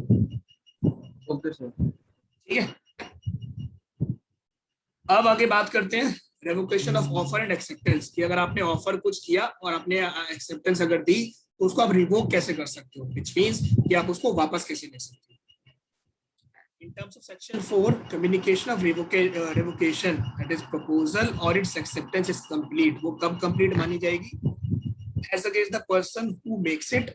ओके सर, ठीक है. अब आगे बात करते हैं revocation of offer and acceptance कि अगर आपने ऑफर कुछ किया और आपने एक्सेप्टेंस अगर दी तो उसको आप रिवोक कैसे कर सकते हो, व्हिच मींस कि आप उसको वापस कैसे ले सकते हो. In terms of section 4, communication of revocation, that is proposal or its acceptance is complete. वो कब complete मानी जाएगी? As against the person who makes it,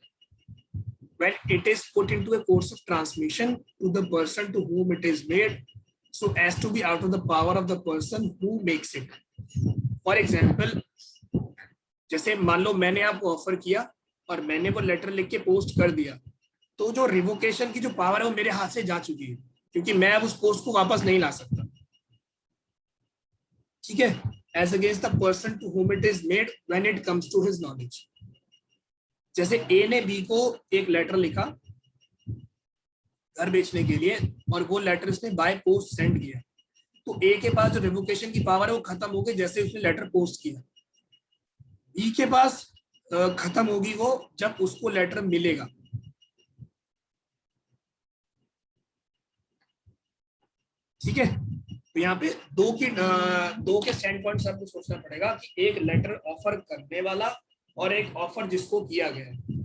when it is put into a course of transmission to the person to whom it is made, so as to be out of the power of the person who makes it. For example, जैसे मान लो मैंने आपको ऑफर किया और मैंने वो लेटर लिख के पोस्ट कर दिया, तो जो रिवोकेशन की जो पावर है वो मेरे हाथ से जा चुकी है, क्योंकि मैं अब उस पोस्ट को वापस नहीं ला सकता। ठीक है, as against the person to whom it is made when it comes to his knowledge. जैसे ए ने बी को एक लेटर लिखा घर बेचने के लिए, और वो लेटर उसने बाय पोस्ट सेंड किया, तो ए के पास जो रिवोकेशन की पावर है वो खत्म हो गई जैसे उसने लेटर पोस्ट किया। बी के पास खत्म होगी वो जब उसको लेटर मिलेगा। ठीक है, तो यहाँ पे दो के स्टैंड पॉइंट से आपको सोचना पड़ेगा कि एक लेटर ऑफर करने वाला और एक ऑफर जिसको किया गया है।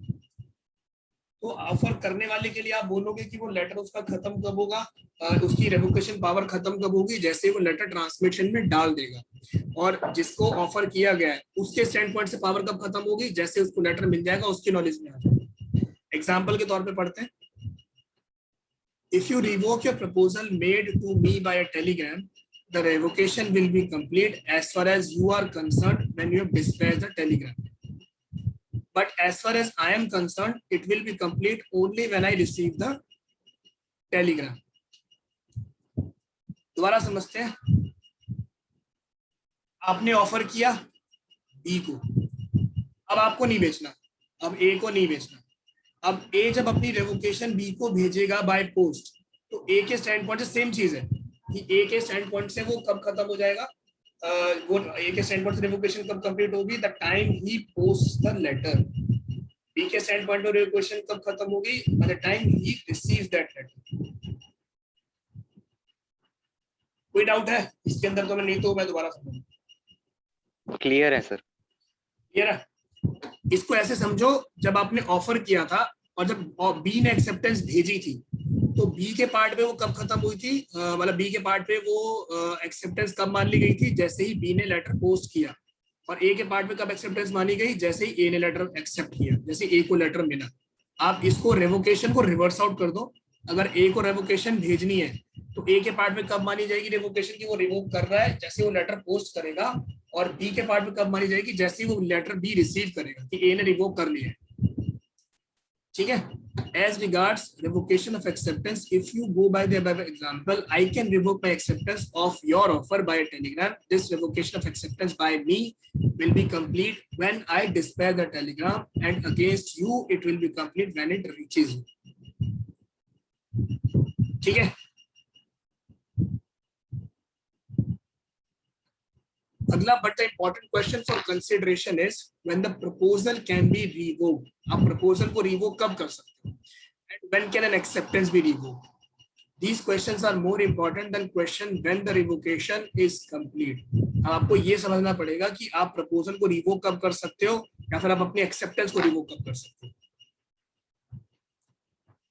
तो ऑफर करने वाले के लिए आप बोलोगे कि वो लेटर उसका खत्म कब होगा, उसकी रेवोकेशन पावर खत्म कब होगी, जैसे वो लेटर ट्रांसमिशन में डाल देगा। और जिसको ऑफर किया गया है उसके स्टैंड पॉइंट से पावर कब खत्म होगी, जैसे उसको लेटर मिल जाएगा, उसकी नॉलेज में आ जाएगा। एग्जाम्पल के तौर पे पढ़ते हैं, if you revoke your proposal made to me by a telegram, the revocation will be complete as far as you are concerned when you have dispatched the telegram. But as far as I am concerned, it will be complete only when I receive the telegram. दोबारा समझते हैं, आपने ऑफर किया बी को, अब आपको नहीं बेचना, अब ए को नहीं बेचना। अब ए जब अपनी रेवोकेशन बी को भेजेगा बाय पोस्ट, तो ए के स्टैंड पॉइंट से सेम चीज है कि ए के स्टैंड पॉइंट से वो कब खत्म हो जाएगा, वो ए के स्टैंड पॉइंट से रेवोकेशन कब कंप्लीट होगी, the time he post the letter. B के स्टैंड पॉइंट पर रेवोकेशन कब खत्म होगी, by the time he receives that letter. कोई डाउट है इसके अंदर तो मैं नहीं तो मैं दोबारा समझूंगा। क्लियर है सर। क्लियर है, इसको ऐसे समझो, जब आपने ऑफर किया था और जब बी ने एक्सेप्टेंस भेजी थी, तो बी के पार्ट पे वो कब खत्म हुई थी, मतलब बी के पार्ट पे वो एक्सेप्टेंस कब मान ली गई थी, जैसे ही बी ने लेटर पोस्ट किया। और ए के पार्ट पे कब एक्सेप्टेंस मानी गई, जैसे ही ए ने लेटर एक्सेप्ट किया, जैसे ए को लेटर मिला। आप इसको रेवोकेशन को रिवर्स आउट कर दो, अगर ए को रेवोकेशन भेजनी है तो ए के पार्ट में कब मानी जाएगी रेवोकेशन की, वो रिवोक कर रहा है जैसे वो लेटर पोस्ट करेगा। और बी के पार्ट में कब मानी जाएगी, जैसे वो लेटर बी रिसीव करेगा कि ए ने रिवोक कर लिया है। ठीक है, as regards revocation of acceptance, if you go by the above example, I can revoke my acceptance of your offer by a telegram. This revocation of acceptance by me will be complete when I dispatch the telegram, and against you it will be complete when it reaches you. ठीक है, अगला but the important question for consideration is when the proposal can be revoked. आप प्रपोजल को रिवोक कब कर सकते हो, and when can an acceptance be revoked. These questions are more important than question when the revocation is complete. अब आपको ये समझना पड़ेगा कि आप प्रपोजल को रिवोक कब कर सकते हो या फिर आप अपनी एक्सेप्टेंस को रिवोक कब कर सकते हो।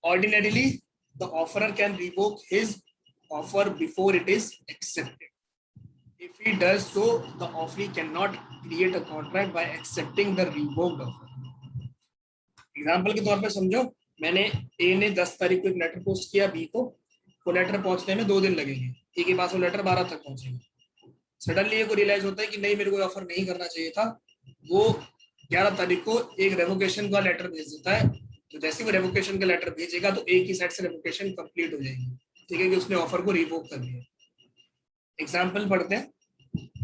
Ordinarily, the offerer can revoke his offer before it is accepted. If he does so, the offeree cannot create a contract by accepting the revoked offer. Example के तौर पे समझो, मैंने ए ने 10 तारीख को एक लेटर पोस्ट किया बी को, वो लेटर पहुंचने में 2 दिन लगेंगे, ए के पास वो लेटर 12 तक पहुंचेगा। सडनली ये को रियलाइज होता है कि नहीं, मेरे को ऑफर नहीं करना चाहिए था, वो 11 तारीख को एक रेवोकेशन का लेटर भेज देता है। तो जैसे वो रेवोकेशन का लेटर भेजेगा तो ए की साइड से रेवोकेशन कंप्लीट हो जाएगी। ठीक है, कि उसने ऑफर को रिवोक कर दिया। एग्जाम्पल पढ़ते हैं,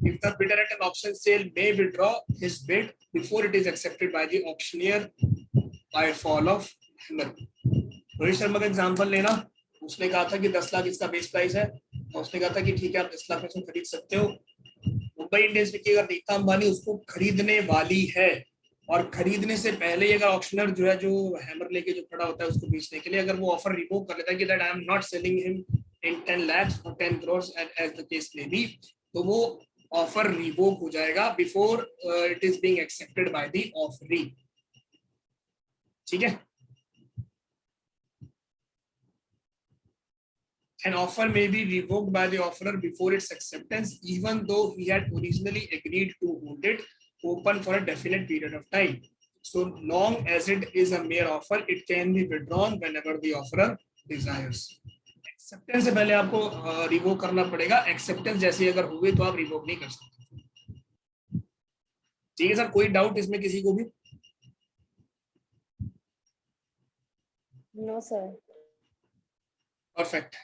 if the bidder at an auction sale may withdraw his bid before it is accepted by the auctioneer by fall of hammer. Rohit Sharma का एग्जाम्पल लेना, उसने कहा था कि 10 लाख इसका बेस प्राइस है, और उसने कहा था कि ठीक है आप 10 लाख में खरीद सकते हो। मुंबई इंडियंस की अगर नीता अंबानी उसको खरीदने वाली है, और खरीदने से पहले अगर ऑक्शनर जो है, जो हैमर लेके जो खड़ा होता है उसको बेचने के लिए, अगर वो ऑफर रिवोक कर लेता है कि that I am not selling him in 10 lakhs or 10 crores as the case may be, तो वो ऑफर रिवोक हो जाएगा before it is being accepted by the offeree. ठीक है, an offer may be revoked by the offerer before its acceptance even though he had originally agreed to hold it open for a definite period of time. So long as it is a mere offer, it can be withdrawn whenever the offerer desires. Acceptance से पहले आपको रिवोक करना पड़ेगा, एक्सेप्टेंस जैसे अगर हुए तो आप रिवोक नहीं कर सकते। ठीक है सर, कोई डाउट इसमें किसी को भी? No sir. परफेक्ट,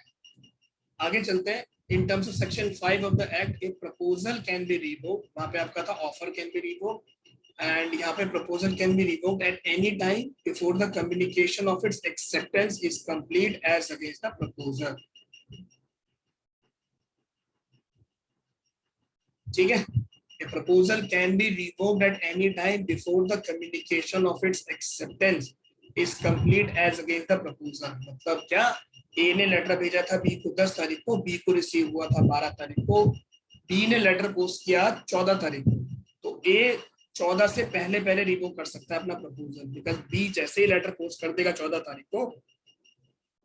आगे चलते हैं। In terms of section 5 of the act, a proposal can be revoked, वहां पे आपका था offer can be revoked, and यहाँ पे proposal can be revoked at any time before the communication of its acceptance is complete as against the proposal. ठीक है, a proposal can be revoked at any time before the communication of its acceptance is complete as against the proposal। मतलब क्या, ए ने लेटर भेजा था बी को 10 तारीख को, बी को रिसीव हुआ था 12 तारीख को, बी ने लेटर पोस्ट किया 14 तारीख को, तो ए 14 से पहले पहले रिवोक कर सकता है अपना प्रपोजल, बिकॉज बी जैसे ही लेटर पोस्ट कर देगा 14 तारीख को,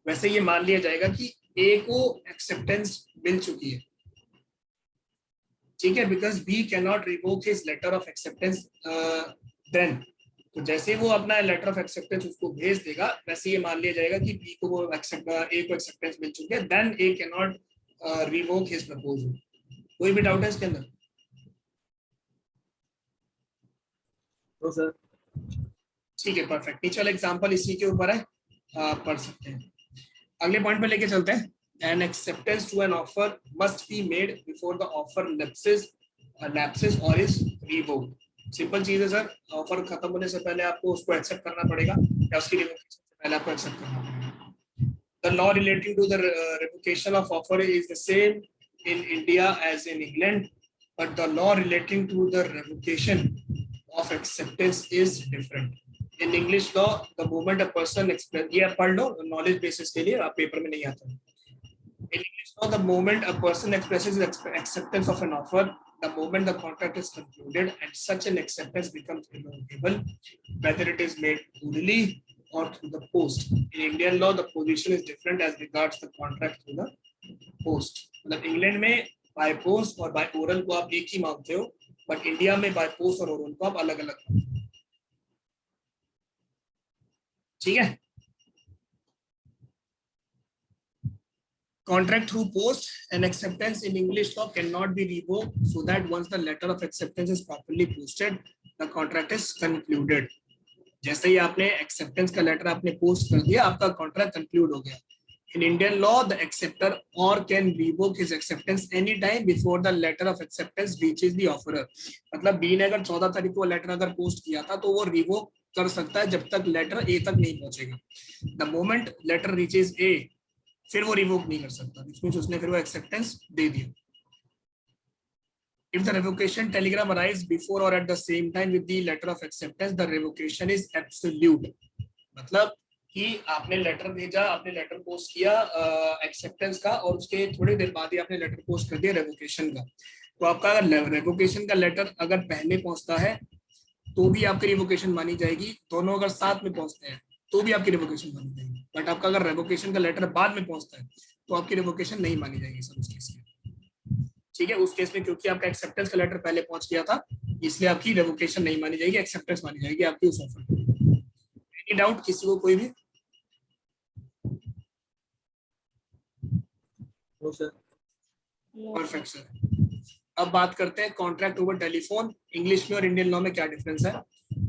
वैसे ये मान लिया जाएगा कि ए को एक्सेप्टेंस मिल चुकी है। ठीक है, because B can not revoke his letter of acceptance then, तो जैसे वो अपना लेटर ऑफ एक्सेप्टेंस उसको भेज देगा, वैसे ये मान लिया जाएगा कि बी को वो ए को एक्सेप्टेंस मिल चुकी है, then A can not revoke his proposal. कोई भी डाउट है इसके अंदर? तो सर ठीक है, परफेक्ट। नीचे वाला एग्जांपल इसी के ऊपर है, पढ़ सकते हैं। अगले पॉइंट पे लेके चलते हैं। An acceptance to an offer must be made before the offer lapses or is revoked। Simple चीज है सर, ऑफर खत्म होने से पहले आपको उसको एक्सेप्ट करना पड़ेगा या उसकी रिवोकेशन से पहले आपको एक्सेप्ट करना पड़ेगा। The law relating to the revocation of offer is the same in India as in England, but the law relating to the revocation of acceptance is different। In English law, the moment a person express, ये पढ़ लो नॉलेज बेसिस के लिए, आप पेपर में नहीं आता। In English law, the moment a person expresses acceptance of an offer, the moment the contract is concluded, and such an acceptance becomes irrevocable, whether it is made orally or through the post। In Indian law, the position is different as regards the contract through the post। मतलब इंग्लैंड में बाय पोस्ट और बाय ओरल को आप एक ही मानते हो, बट इंडिया में बाय पोस्ट और ओरल को आप अलग अलग मानते हो। ठीक है, contract through post and acceptance in English law cannot be revoked, so that once the letter of acceptance is properly posted, the contract is concluded। जैसे ही आपने acceptance का letter आपने post कर दिया, आपका contract conclude हो गया। In Indian law, the acceptor or can revoke his acceptance any time before the letter of acceptance reaches the offerer। मतलब B ने अगर 14 तारीख को लेटर अगर पोस्ट किया था तो वो रिवोक कर सकता है जब तक लेटर A तक नहीं पहुंचेगा। The moment letter reaches A, फिर वो रिवोक नहीं कर सकता, इसमें उसने फिर वो एक्सेप्टेंस दे दिया। If the revocation telegram arrives before or at the same time with the letter of acceptance, the revocation is absolute। मतलब कि आपने लेटर भेजा, आपने लेटर पोस्ट किया एक्सेप्टेंस का, और उसके थोड़ी देर बाद ही आपने लेटर पोस्ट कर दिया रेवोकेशन का, तो आपका अगर रेवोकेशन का लेटर अगर पहले पहुंचता है तो भी आपकी रिवोकेशन मानी जाएगी, दोनों अगर साथ में पहुंचते हैं तो भी आपकी रिवोकेशन मानी जाएगी। बट आपका अगर रेवोकेशन का लेटर बाद में पहुंचता है तो आपकी रिवोकेशन नहीं मानी जाएगी सर उस केस में। ठीक है, उस केस में क्योंकि आपका एक्सेप्टेंस का लेटर पहले पहुंच गया था, इसलिए आपकी रिवोकेशन नहीं मानी जाएगी, एक्सेप्टेंस मानी जाएगी आपकी उस ऑफर की। एनी डाउट किसी को? कोई भी? No sir. Perfect sir. अब बात करते हैं कॉन्ट्रैक्ट ओवर टेलीफोन। इंग्लिश में और इंडियन लॉ में क्या डिफरेंस है?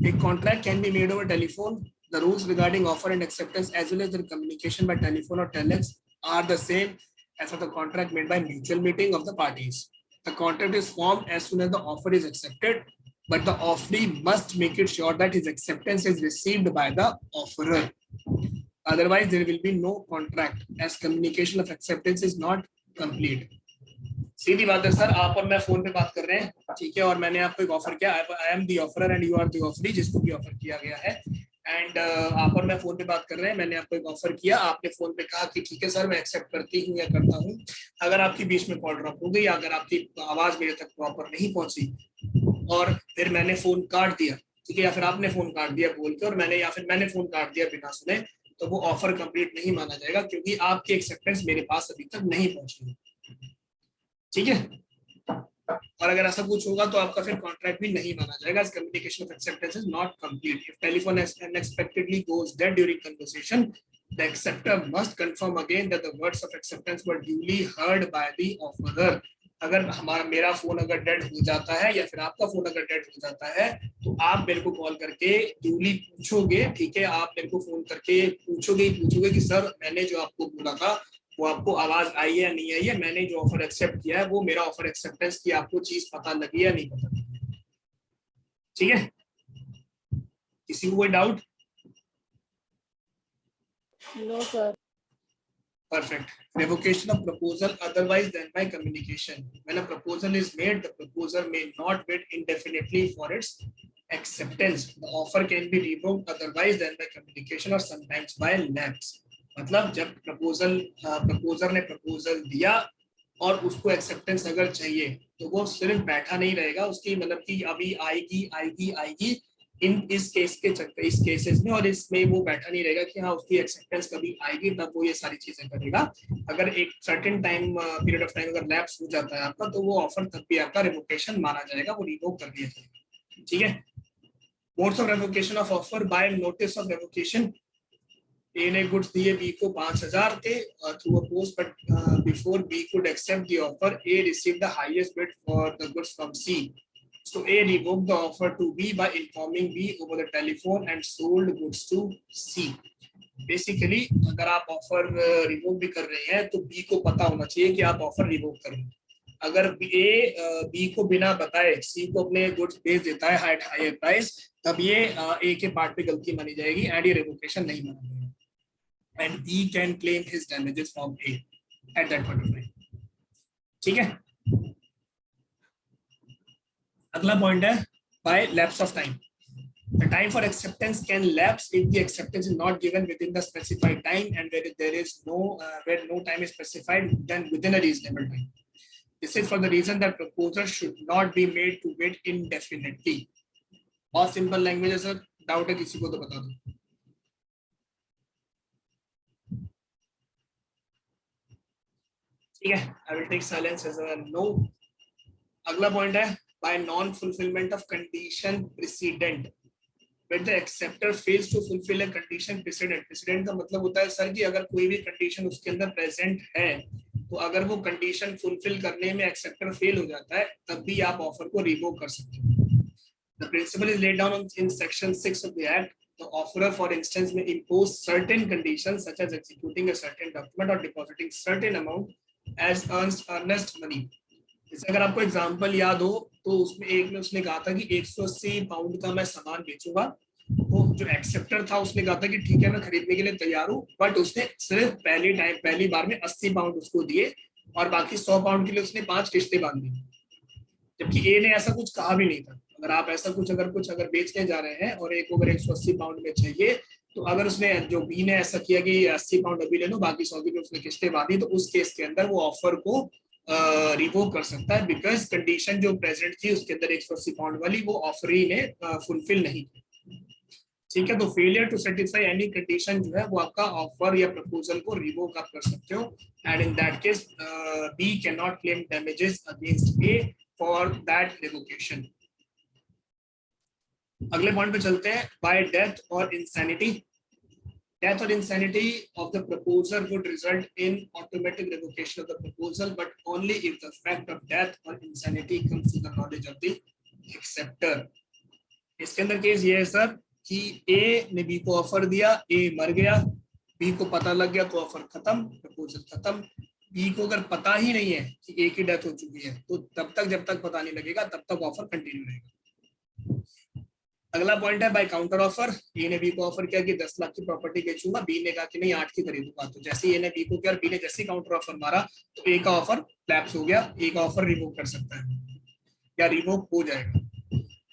एक contract can be made over telephone. The rules regarding offer and acceptance as well as their communication by telephone or telex are the same as for the contract made by mutual meeting of the parties। The contract is formed as soon as the offer is accepted, but the offeree must make it sure that his acceptance is received by the offerer। Otherwise, there will be no contract as communication of acceptance is not complete। सीधी बात है सर, आप और मैं फोन पे बात कर रहे हैं, ठीक है, और मैंने आपको एक ऑफर किया, I am the offeror and you are the offeree, जिसको भी ऑफर किया गया है, एंड आप और मैं फोन पे बात कर रहे हैं, मैंने आपको एक ऑफर किया, आपने फोन पे कहा कि ठीक है सर मैं एक्सेप्ट करती हूँ या करता हूँ। अगर आपकी बीच में कॉल ड्रॉप हो गई, अगर आपकी आवाज मेरे तक प्रॉपर नहीं पहुंची और फिर मैंने फोन काट दिया, ठीक है, या फिर आपने फोन काट दिया बोल के और मैंने फोन काट दिया बिना सुने, तो वो ऑफर कंप्लीट नहीं माना जाएगा क्योंकि आपकी एक्सेप्टेंस मेरे पास अभी तक नहीं पहुंची। ठीक है, और अगर ऐसा कुछ होगा तो आपका फिर कॉन्ट्रैक्ट भी नहीं माना जाएगा। Communication of acceptance is not complete. If telephone unexpectedly goes dead during conversation, the acceptor must confirm again that the words of acceptance were duly heard by the offerer। अगर हमारा मेरा फोन अगर डेड हो जाता है या फिर आपका फोन अगर डेड हो जाता है तो आप मेरे को कॉल करके ड्यूली पूछोगे, ठीक है, आप मेरे को फोन करके पूछोगे कि सर मैंने जो आपको बोला था वो आपको आवाज आई है या नहीं आई है, मैंने जो ऑफर एक्सेप्ट किया है वो मेरा ऑफर एक्सेप्टेंस की आपको चीज पता लगी या नहीं पता लगी, ठीक है। किसी को कोई doubt? No sir. Perfect. Revocation of proposal otherwise than by communication. When a proposal is made, the proposer may not wait indefinitely for its acceptance. The offer can be revoked otherwise than by communication or sometimes by lapse. मतलब जब प्रपोजर ने प्रपोजल दिया और उसको एक्सेप्टेंस अगर चाहिए तो वो सिर्फ बैठा नहीं रहेगा, उसकी मतलब कि अभी आएगी इस केसेस में, और इसमें वो बैठा नहीं रहेगा कि हाँ उसकी एक्सेप्टेंस कभी आएगी तब वो ये सारी चीजें करेगा। अगर एक certain time period of time अगर लैप्स हो जाता है आपका तो वो ऑफर तब भी आपका रिवोकेशन माना जाएगा, वो रिवोक कर दिया जाएगा, ठीक है। Modes of revocation of offer by notice of revocation. A ने गुड्स दिए बी को 5,000 के through a post, but before B could accept the offer A received the highest bid for the goods from C. So A revoked the offer to B by informing B over the telephone and sold goods to C. Basically, अगर आप ऑफर रिवोक भी कर रहे हैं तो B को पता होना चाहिए कि आप ऑफर रिवोक कर रहे हैं। अगर A B को बिना बताए C को अपने गुड्स बेच देता है एट हायर प्राइस, तब ये A के पार्ट पे गलती मानी जाएगी एंड ये रिवोकेशन नहीं माना जाएगा। And B can claim his damages from A at that point of time, ठीक है। अगला पॉइंट है by lapse of time. The time for acceptance can lapse if the acceptance is not given within the specified time and where no time is specified then within a reasonable time. This is for the reason that proposer should not be made to wait indefinitely. बहुत सिंपल लैंग्वेज है सर, डाउट है किसी को तो बता दो। ठीक है, I will take silence as a no. अगला पॉइंट है by non-fulfillment of condition precedent. When the acceptor fails to fulfill a condition precedent, precedent का मतलब होता है सर कि अगर कोई भी कंडीशन उसके अंदर प्रेजेंट है तो अगर वो कंडीशन फुलफिल करने में एक्सेप्टर फेल हो जाता है तब भी आप ऑफर को रिवोक कर सकते हो। The principle is laid down in section 6 of the act. The offerer, for instance, may impose certain conditions such as executing a certain document or depositing certain amount as earnest money. जैसे अगर आपको एग्जांपल याद हो तो उसमें एक में उसने कहा था कि 180 पाउंड का मैं सामान बेचूंगा, तो जो एक्सेप्टर था उसने कहा था कि ठीक है मैं खरीदने के लिए तैयार हूँ, बट उसने सिर्फ पहली बार में 80 पाउंड उसको दिए और बाकी 100 पाउंड के लिए उसने 5 किस्तें बांध दी, जबकि ए ने ऐसा कुछ कहा भी नहीं था। अगर आप ऐसा कुछ अगर बेचने जा रहे हैं और एक ओवर 180 पाउंड में चाहिए, तो अगर उसने जो बी ने ऐसा किया कि 80 पाउंड अभी ले लो बाकी 100 की उसने किस्तें बांधी, तो उस केस के अंदर वो ऑफर को रिवोक कर सकता है, बिकॉज कंडीशन जो प्रेजेंट थी उसके अंदर 180 पाउंड वाली वो ऑफरी ने फुलफिल नहीं की। ठीक है, तो failure to satisfy any condition जो है वो आपका ऑफर या प्रपोजल को रिवोक आप कर सकते हो, and in that case B can not claim damages against A for that revocation. अगले पॉइंट पे चलते हैं, बाय डेथ और insanity. Death or insanity of the proposer would result in automatic revocation of the proposal, but only if the fact of death or insanity comes to the knowledge of the acceptor. इसके अंदर केस ये है सर कि A ने B को ऑफर दिया, A मर गया, B को पता लग गया तो ऑफर खत्म, प्रपोजल खत्म। B को अगर पता ही नहीं है कि A की डेथ हो चुकी है तो तब तक जब तक पता नहीं लगेगा तब तक ऑफर कंटिन्यू रहेगा। अगला पॉइंट है बाय काउंटर ऑफर। ए ने बी को ऑफर किया कि 10 लाख की प्रॉपर्टी बेचूंगा, बी ने कहा कि नहीं 8 की खरीदूंगा, तो जैसे ए ने बी को किया और बी ने जैसे काउंटर ऑफर मारा तो ए का ऑफर लैप्स हो गया, ए का ऑफर रिवोक कर सकता है या रिवोक हो जाएगा।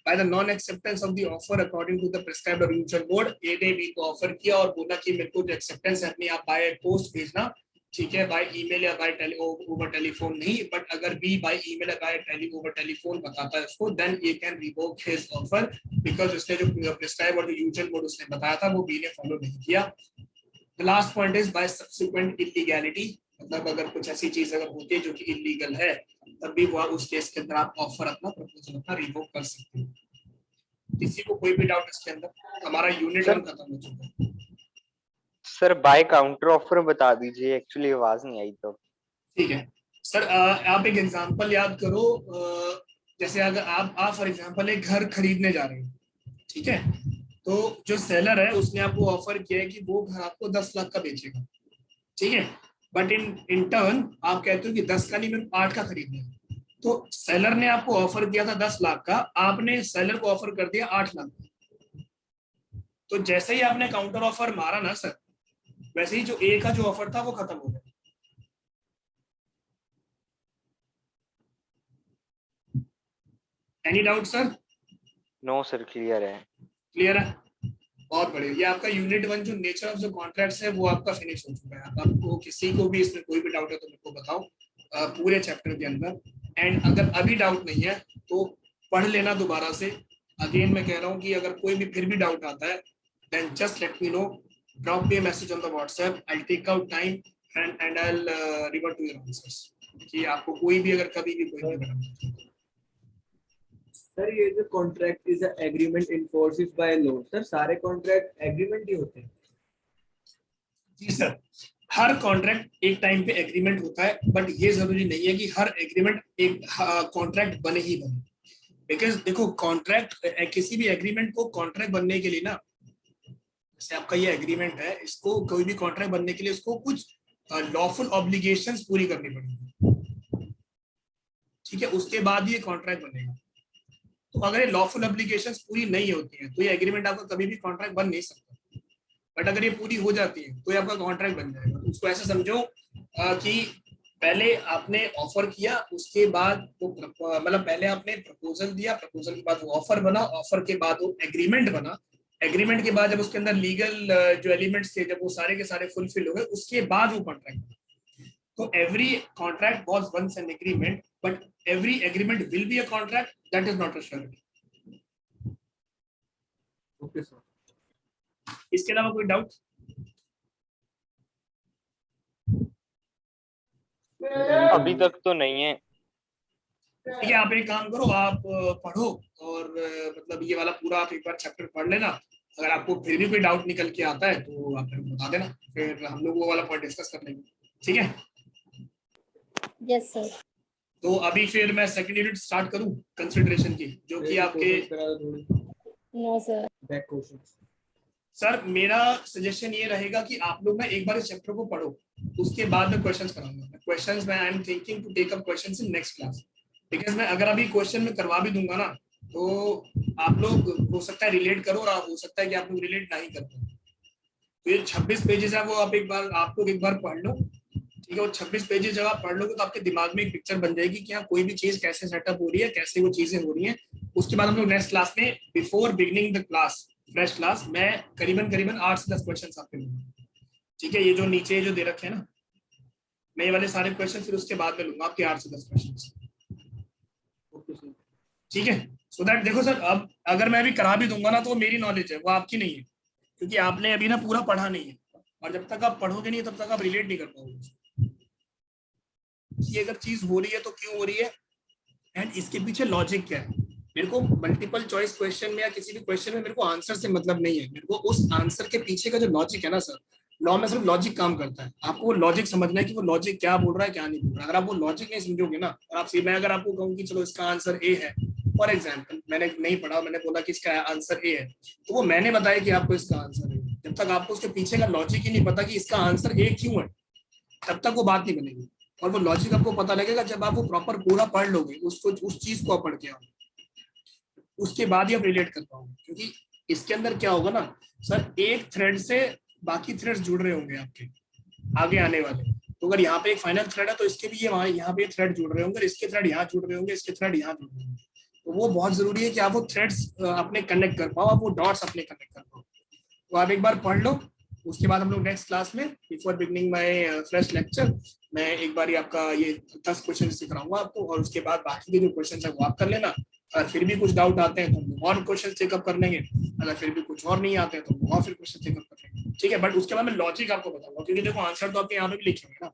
By the non acceptance of the offer according to the prescribed और म्यूचुअल मोड, ए ने बी को ऑफर किया और बोला कि मेरे को जो एक्सेप्टेंस है अपनी आप बाय पोस्ट भेजना, ठीक है, बाय ईमेल या बाय ओवर टेलीफोन नहीं, बट अगर बी बाय ईमेल या बाय ओवर टेलीफोन बताता है उसको, देन ये can revoke his offer, because उसने जो प्रिस्क्राइब और यूजुअल मोड उसने बताया था वो बी ने फॉलो नहीं किया। The last point is by subsequent illegality, मतलब अगर कुछ ऐसी चीज अगर होती है जो कि इलीगल है तब भी वो उस केस के अंदर आप ऑफर अपना प्रपोजल अपना रिवोक कर सकते हो। किसी को कोई भी डाउट इसके अंदर? हमारा यूनिट वन खत्म हो चुका है सर बाय काउंटर ऑफर बता दीजिए, एक्चुअली आवाज नहीं आई तो। ठीक है, सर आप एक एग्जांपल याद करो। जैसे अगर आप फॉर एग्जांपल एक घर खरीदने जा रहे हो, ठीक है, तो जो सेलर है उसने आपको ऑफर किया है कि वो घर आपको 10 लाख का बेचेगा, ठीक है, बट इन टर्न आप कहते हो कि 10 का नहीं, मेरे को 8 का खरीदना है। तो सेलर ने आपको ऑफर किया था 10 लाख का, आपने सेलर को ऑफर कर दिया 8 लाख का। तो जैसे ही आपने काउंटर ऑफर मारा ना सर, वैसे ही जो ए का जो ऑफर था वो खत्म हो गया। Any doubt sir? No sir, clear है। क्लियर है, बहुत बढ़िया। ये आपका यूनिट 1 जो नेचर ऑफ द कॉन्ट्रैक्ट्स है वो आपका फिनिश हो चुका है। अब आपको किसी को भी इसमें कोई भी डाउट है तो मेरे को बताओ पूरे चैप्टर के अंदर। एंड अगर अभी डाउट नहीं है तो पढ़ लेना दोबारा से। अगेन मैं कह रहा हूँ कि अगर कोई भी फिर भी डाउट आता है then just let me know, drop me a message on the WhatsApp, I take out time and I will revert to your answers. कि आपको कोई भी अगर कभी भी कोई भी डाउट। सर ये जो contract is agreement enforces by law, sir सारे कॉन्ट्रैक्ट एग्रीमेंट ही होते हैं? जी सर, हर कॉन्ट्रैक्ट एक टाइम पे एग्रीमेंट होता है, बट ये जरूरी नहीं है कि हर एग्रीमेंट एक कॉन्ट्रैक्ट बने ही बने। बिकॉज देखो कॉन्ट्रैक्ट, किसी भी एग्रीमेंट को कॉन्ट्रैक्ट बनने के लिए ना, जैसे आपका ये एग्रीमेंट है, इसको कोई भी कॉन्ट्रैक्ट बनने के लिए इसको कुछ लॉफुल ऑब्लिगेशंस पूरी करनी पड़ेगी, ठीक है, उसके बाद ये कॉन्ट्रैक्ट बनेगा। तो अगर ये लॉफुल ऑब्लिगेशंस पूरी नहीं होती है तो ये एग्रीमेंट आपका कभी भी कॉन्ट्रैक्ट बन नहीं सकता। बट अगर ये पूरी हो जाती है तो ये आपका कॉन्ट्रैक्ट बन जाएगा। उसको ऐसे समझो कि पहले आपने ऑफर किया, उसके बाद वो मतलब पहले आपने प्रपोजल दिया, प्रपोजल के बाद वो ऑफर बना, ऑफर के बाद वो एग्रीमेंट बना, एग्रीमेंट के बाद जब उसके अंदर लीगल जो एलिमेंट्स थे जब वो सारे के सारे फुलफिल हो गए, उसके बाद वो कॉन्ट्रैक्ट बना। तो every contract was once an agreement, but every agreement will be a contract. That is not a surety. Okay sir. इसके अलावा कोई डाउट? अभी तक तो नहीं है। ठीक है, आप एक काम करो, आप पढ़ो और मतलब ये वाला पूरा आप एक बार चैप्टर पढ़ लेना। अगर आपको फिर भी कोई डाउट निकल के आता है तो आप मेरे को बता देना, फिर हम लोग वो वाला पॉइंट डिस्कस कर लेंगे, ठीक है? Yes sir. तो अभी फिर मैं सेकंड यूनिट स्टार्ट करूं कंसिडरेशन की, जो कि आपके no sir. Back questions. Sir मेरा सजेशन ये रहेगा कि आप लोग ना एक बार इस चैप्टर को पढ़ो, उसके बाद में क्वेश्चंस कराऊंगा। क्वेश्चंस मैं I am thinking to take up questions in next class, because मैं अगर अभी क्वेश्चन में करवा भी दूंगा ना तो आप लोग हो सकता है रिलेट करो और हो सकता है कि आप लोग रिलेट नहीं कर पाओ। तो ये 26 पेजेस है वो आप लोग एक बार पढ़ लो, ठीक है? वो 26 पेजेस जब आप पढ़ लोगे तो आपके दिमाग में एक पिक्चर बन जाएगी कि हाँ कोई भी चीज कैसे सेटअप हो रही है, कैसे वो चीजें हो रही हैं। उसके बाद हम लोग नेक्स्ट क्लास में before beginning the class fresh class मैं करीबन 8 से 10 क्वेश्चन आपके लूंगा, ठीक है? ये जो नीचे जो दे रखे हैं ना, मैं ये वाले सारे क्वेश्चन फिर उसके बाद में लूंगा आपके 8 से 10 क्वेश्चन, ठीक है? सो दैट देखो सर, अब अगर मैं अभी करा भी दूंगा ना तो मेरी नॉलेज है, वो आपकी नहीं है, क्योंकि आपने अभी ना पूरा पढ़ा नहीं है, और जब तक आप पढ़ोगे नहीं तब तक आप रिलेट नहीं कर पाओगे कि अगर चीज हो रही है तो क्यों हो रही है एंड इसके पीछे लॉजिक क्या है। मेरे को मल्टीपल चॉइस क्वेश्चन में या किसी भी क्वेश्चन में मेरे को आंसर से मतलब नहीं है, मेरे को उस आंसर के पीछे का जो लॉजिक है ना सर, लॉ में सिर्फ लॉजिक काम करता है। आपको वो लॉजिक समझना है कि वो लॉजिक क्या बोल रहा है क्या नहीं बोल रहा है। अगर आप वो लॉजिक नहीं समझोगे ना, और आप मैं अगर आपको कहूँ कि चलो इसका आंसर ए है, फॉर एग्जाम्पल मैंने नहीं पढ़ा, मैंने बोला कि इसका आंसर ए है, तो वो मैंने बताया कि आपको इसका आंसर ए है। जब तक आपको उसके पीछे का लॉजिक ही नहीं पता कि इसका आंसर ए क्यों है, तब तक वो बात नहीं बनेगी। और वो लॉजिक आपको पता लगेगा जब आप वो प्रॉपर पूरा पढ़ लोगे, उसको उस चीज को पढ़ के आओ, उसके बाद ही आप रिलेट कर पाओगे। क्योंकि इसके अंदर क्या होगा ना सर, एक थ्रेड से बाकी थ्रेड्स जुड़ रहे होंगे आपके आगे आने वाले। तो अगर यहाँ पे एक फाइनल थ्रेड है तो इसके भी ये वहां यहाँ पे थ्रेड जुड़ रहे होंगे, इसके थ्रेड यहाँ जुड़ रहे होंगे, इसके थ्रेड यहाँ जुड़ रहे होंगे। तो वो बहुत जरूरी है कि आप वो थ्रेड्स अपने कनेक्ट कर पाओ, आप वो डॉट्स अपने कनेक्ट कर पाओ। तो आप एक बार पढ़ लो, उसके बाद हम लोग नेक्स्ट क्लास में before beginning my fresh lecture मैं एक बार आपका ये 10 क्वेश्चन सिखाऊंगा आपको, और उसके बाद बाकी के जो क्वेश्चन है वो आप कर लेना। अगर फिर भी कुछ डाउट आते हैं तो हम और क्वेश्चन चेकअप कर लेंगे, अगर फिर भी कुछ और नहीं आते हैं तो और फिर क्वेश्चन चेकअप कर लेंगे, ठीक है? बट उसके बाद मैं लॉजिक आपको बताऊंगा, क्योंकि देखो आंसर तो आपके यहाँ पे भी लिखे होंगे ना,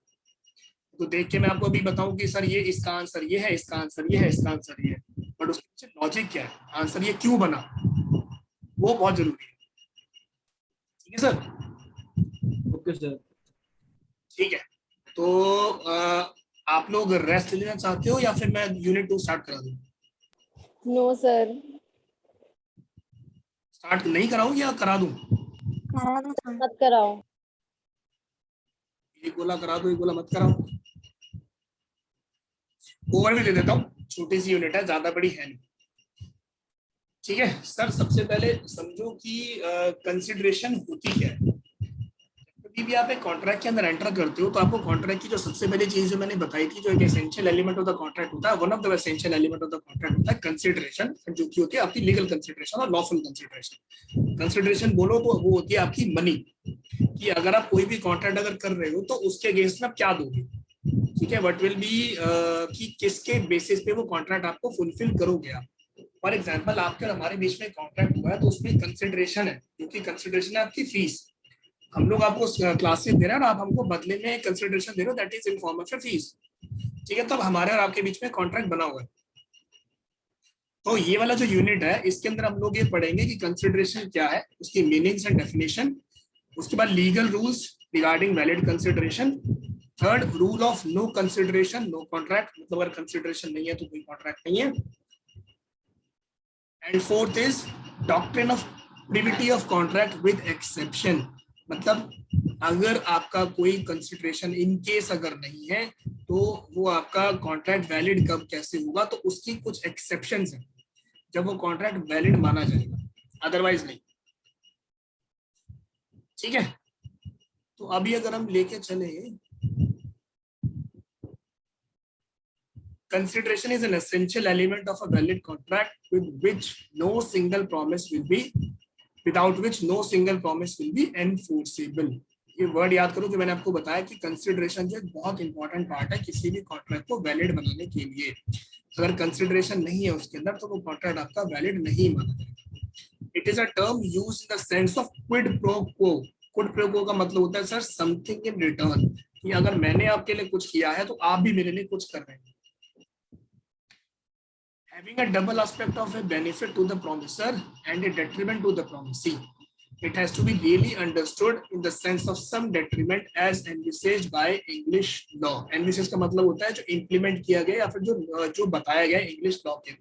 तो देख के मैं आपको अभी बताऊं कि सर ये इसका आंसर ये है, इसका आंसर ये है, इसका आंसर ये है, बट उसके पीछे लॉजिक क्या है, आंसर ये क्यों बना, वो बहुत जरूरी है, ठीक है सर? Okay sir. ठीक है, तो आपने लोग रेस्ट लेना चाहते हो या फिर मैं यूनिट 2 स्टार्ट करा दूं? No sir. स्टार्ट नहीं कराऊं या करा दूं? करा दो सर। मत कराओ। एक गोला करा दो, एक गोला मत कराओ। ओवर भी दे देता हूँ, छोटी सी यूनिट है, ज्यादा बड़ी है नहीं। ठीक है सर, सबसे पहले समझो कि कंसिडरेशन होती क्या है। कभी भी आप एक कॉन्ट्रैक्ट के अंदर एंटर करते हो तो आपको कॉन्ट्रैक्ट की जो सबसे पहली चीज जो मैंने बताई थी, जो एक essential element of the contract होता है, one of the essential element of the contract होता है कंसिडरेशन, जो कि होती है आपकी लीगल कंसिडरेशन और लॉफुल कंसिडरेशन। कंसिडरेशन बोलो तो वो होती है आपकी मनी, कि अगर आप कोई भी कॉन्ट्रैक्ट अगर कर रहे हो तो उसके अगेंस्ट में आप क्या दोगे। ठीक है, व्हाट विल बी कि किसके बेसिस पे वो कॉन्ट्रैक्ट आपको फुलफिल करोगे आप। फॉर एग्जाम्पल आपके और हमारे बीच में कॉन्ट्रैक्ट हुआ है तो उसमें कंसिडरेशन है, क्योंकि कंसिडरेशन है आपकी फीस। हम लोग आपको क्लासेस दे रहे हैं और आप हमको बदले में कंसिडरेशन दे रहे हो, that is in form of fees. ठीक है, तो अब हमारे और आपके बीच में कॉन्ट्रैक्ट बना हुआ है। तो ये वाला जो यूनिट है इसके अंदर हम लोग ये पढ़ेंगे कि कंसिडरेशन क्या है, उसकी मीनिंग्स एंड डेफिनेशन, उसके बाद legal rules regarding valid consideration, third rule of no consideration no contract, मतलब अगर कंसिडरेशन नहीं है तो कोई कॉन्ट्रैक्ट नहीं है, and fourth is doctrine of privity of contract with exception, मतलब अगर आपका कोई कंसिडरेशन इन केस अगर नहीं है तो वो आपका कॉन्ट्रैक्ट वैलिड कब कैसे होगा, तो उसकी कुछ एक्सेप्शंस हैं जब वो कॉन्ट्रैक्ट वैलिड माना जाएगा, अदरवाइज नहीं। ठीक है, तो अभी अगर हम लेके चले, consideration is an essential element of a valid contract with which no single promise will be without which no single promise will be enforceable। ये वर्ड याद करो कि मैंने आपको बताया कि कंसिडरेशन जो एक बहुत इंपॉर्टेंट पार्ट है किसी भी कॉन्ट्रैक्ट को वैलिड बनाने के लिए। अगर कंसिडरेशन नहीं है उसके अंदर तो वो कॉन्ट्रैक्ट आपका वैलिड नहीं माना जाएगा। It is a term used in the sense of quid pro quo. Quid pro quo का मतलब होता है सर समथिंग इन रिटर्न, कि अगर मैंने आपके लिए कुछ किया है तो आप भी मेरे लिए कुछ कर रहे हैं। Having a double aspect of a benefit to the promisor and a detriment to the promisee, it has to be really understood in the sense of some detriment as envisaged by English law। Envisage का मतलब होता है जो implement किया गया या फिर जो बताया गया English law के।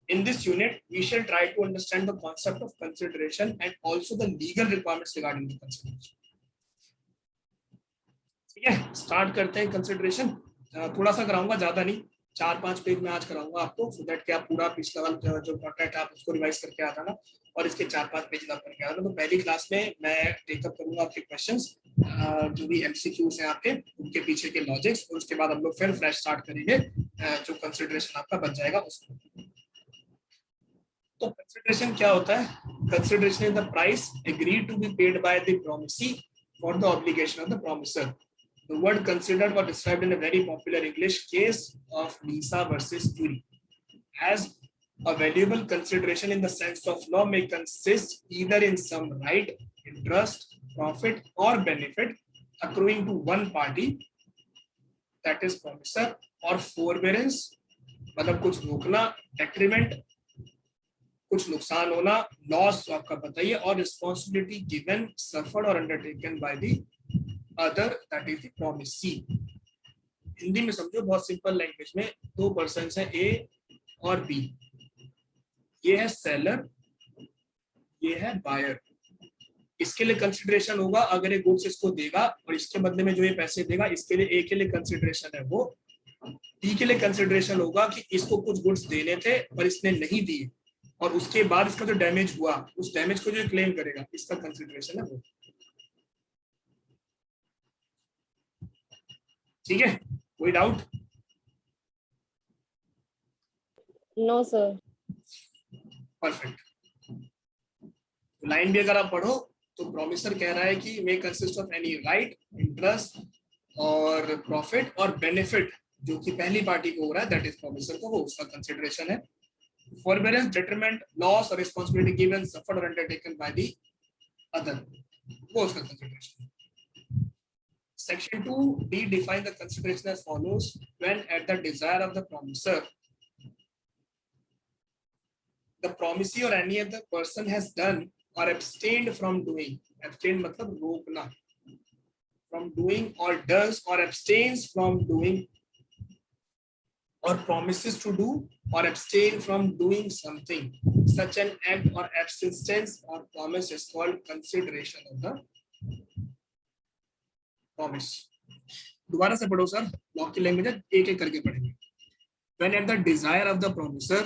In this unit, we shall try to understand the concept of consideration and also the legal requirements regarding the consideration। ठीक है, स्टार्ट करते हैं कंसिडरेशन। थोड़ा सा कराऊंगा, ज्यादा नहीं, 4-5 पेज में आज कराऊंगा आपको, सो दैट कि आप पूरा पिछला वाला जो कॉन्ट्रैक्ट आप उसको रिवाइज करके आता ना, और इसके 4-5 पेज आप करके आता। तो पहली क्लास में मैं टेकअप करूंगा आपके क्वेश्चंस, जो भी एमसीक्यूज हैं आपके, उनके पीछे के लॉजिक्स, और उसके बाद हम लोग फिर फ्रेश स्टार्ट करेंगे जो कंसिडरेशन आपका बन जाएगा उसको। तो कंसिडरेशन क्या होता है? Consideration is the price agreed to be paid by the promisee for the obligation of the promisor. The word considered was described in a very popular English case of Lisa versus Curie as a valuable consideration in the sense of law may consist either in some right, interest, profit or benefit accruing to one party, that is promisor, or forbearance, मतलब कुछ रोकना, detriment कुछ नुकसान होना, लॉस आपका बताइए, और रिस्पॉन्सिबिलिटी गिवन, सफर्ड और undertaken by the other, that is the promisee. Hindi में समझो, बहुत सिंपल लैंग्वेज में, दो पर्सन्स हैं ए और बी। ये है सेलर, ये है बायर। इसके लिए कंसिडरेशन होगा अगर ये गुड्स इसको देगा, और इसके बदले में जो ये पैसे देगा, इसके लिए ए के लिए कंसिडरेशन है वो। बी के लिए कंसिडरेशन होगा कि इसको कुछ गुड्स देने थे पर इसने नहीं दिए, और उसके बाद इसका जो डैमेज हुआ उस डैमेज को जो क्लेम करेगा, इसका कंसिडरेशन है वो। ठीक है, कोई doubt? No sir. Perfect. Line भी अगर आप पढ़ो तो प्रोमिसर कह रहा है कि may consist of any right, interest और प्रॉफिट और बेनिफिट, जो कि पहली पार्टी को हो रहा है, दैट इज प्रोमिसर को, वो उसका कंसिडरेशन है। Forbearance, detriment, loss or responsibility given, suffered or undertaken by the other, वो उसका consideration है। Section 2D define the consideration as follows: when at the desire of the promisor, the promisee or any other person has done or abstained from doing, abstained मतलब रोकना, from doing or does or abstains from doing or promises to do or abstain from doing something, such an act or abstinence or promise is called consideration of the promise. दोबारा से पढ़ो सर, लॉ की लैंग्वेज है, एक एक करके पढ़ेंगे. When at the desire of the promiser,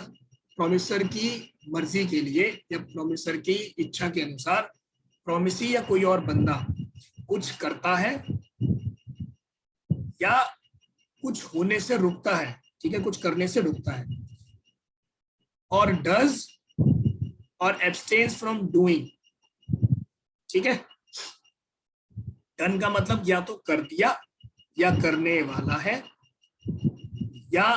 promisor की मर्जी के लिए या प्रोमिसर की इच्छा के अनुसार प्रोमिसी या कोई और बंदा कुछ करता है या कुछ होने से रुकता है, ठीक है, कुछ करने से रुकता है, और डज और एब्सटेन्स फ्रॉम डूइंग, ठीक है. डन का मतलब या तो कर दिया या करने वाला है, या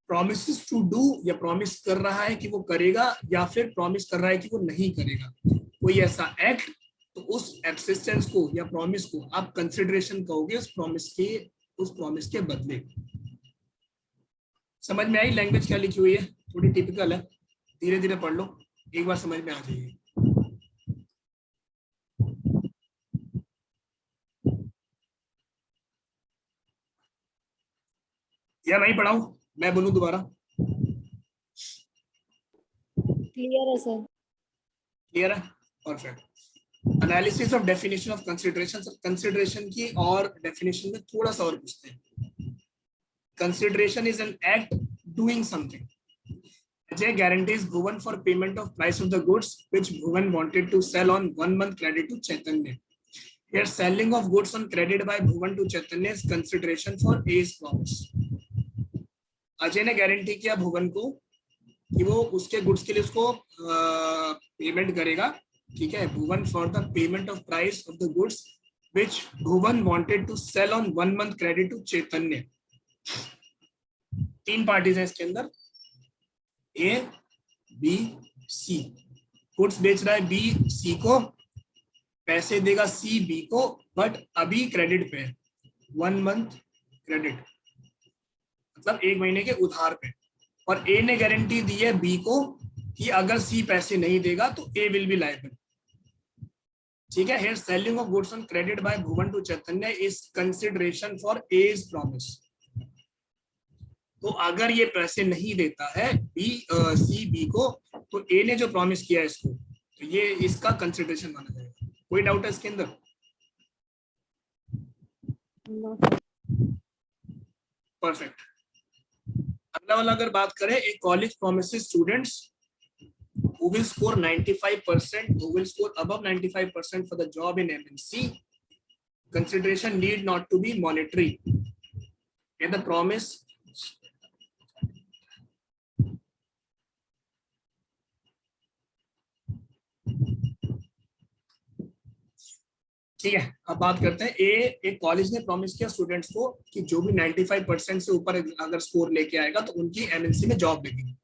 promises to do या प्रॉमिस कर रहा है कि वो करेगा, या फिर प्रॉमिस कर रहा है कि वो नहीं करेगा, कोई ऐसा एक्ट, तो उस एब्सिस्टेंस को या प्रॉमिस को आप कंसिडरेशन कहोगे उस प्रॉमिस के बदले. समझ में आई लैंग्वेज क्या लिखी हुई है? थोड़ी टिपिकल है, धीरे धीरे पढ़ लो, एक बार समझ में आ जाएगी. या नहीं पढ़ाऊं, मैं बोलूं दोबारा? क्लियर है सर. क्लियर है, perfect. Analysis of definition of consideration. Consideration की और डेफिनेशन में थोड़ा सा और पूछते हैं. Consideration is an act doing something. Ajay guarantees Bhuvan for payment of price of the goods which Bhuvan wanted to sell on 1 month credit to Chaitanya. Here selling of goods on credit by Bhuvan to Chaitanya is consideration for A's promise. Ajay ने गारंटी किया भुवन को कि वो उसके गुड्स के लिए उसको पेमेंट करेगा, ठीक है. Bhuvan for the payment of price of the goods which Bhuvan wanted to sell on 1 month credit to Chaitanya. 3 parties हैं इसके अंदर, ए बी सी. गुड्स बेच रहा है बी सी को, पैसे देगा सी बी को, बट अभी क्रेडिट पे 1 मंथ क्रेडिट, मतलब 1 महीने के उधार पे. और ए ने गारंटी दी है बी को कि अगर सी पैसे नहीं देगा तो ए विल बी लायबल, ठीक है. Here selling of goods on credit by Bhuvan to Chaitanya is consideration for as promise. तो अगर ये पैसे नहीं देता है सी बी को, तो ए ने जो प्रॉमिस किया है इसको, तो ये इसका कंसिडरेशन माना जाएगा. कोई डाउट है इसके अंदर? परफेक्ट. अगला वाला अगर बात करें, A college promises students who will score 95%, who will score above 95% for the job in MNC. Consideration need not to be monetary. And the promise ठीक है. अब बात करते हैं, एक कॉलेज ने प्रॉमिस किया स्टूडेंट्स को कि जो भी 95% से ऊपर अगर स्कोर लेके आएगा तो उनकी एमएनसी में जॉब लगेगी.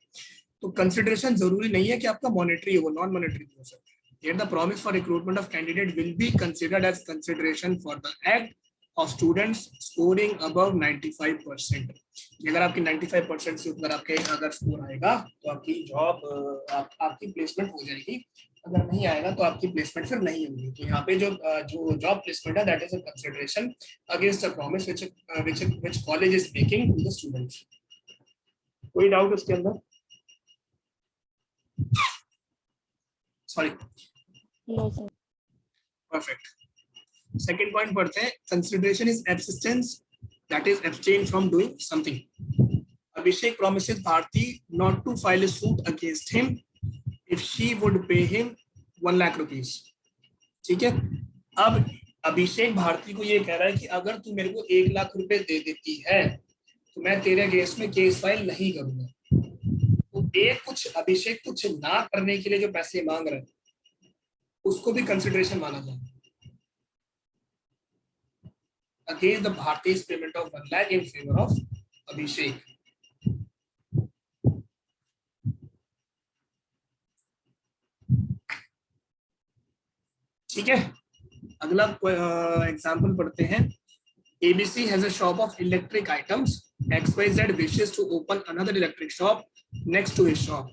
तो कंसिडरेशन जरूरी नहीं है कि आपका मॉनेटरी हो, नॉन मॉनेटरी हो सकता है. Here the promise for recruitment of candidate will be considered as consideration for the act of students scoring above 95%. अगर आपकी 95% से ऊपर आपके अगर स्कोर आएगा तो आपकी जॉब आपकी प्लेसमेंट हो जाएगी, अगर नहीं आएगा तो आपकी प्लेसमेंट फिर नहीं होगी. तो यहाँ पे जो जॉब प्लेसमेंट है, that is a consideration against the promise which college is making to the students. कोई डाउट उसके अंदर? Sorry, no sir. Perfect. Second point पढ़ते हैं. Consideration is abstinence, that is abstain from doing something. Abhishek promises Bharti not to file a suit against him if she would pay him 1 lakh rupees. ठीक है. अब अभिषेक भारती को ये कह रहा है कि अगर तू मेरे को 1 लाख रुपए दे देती है तो मैं तेरे अगेंस्ट में केस फाइल नहीं करूंगा. तो अभिषेक कुछ ना करने के लिए जो पैसे मांग रहा है उसको भी कंसिडरेशन माना जाएगा. Against the Bharti's payment of 1 lakh in favor of Abhishek. ठीक है. अगला एग्जाम्पल पढ़ते हैं. ABC has a shop of electric items. XYZ wishes to open another electric shop next to his shop.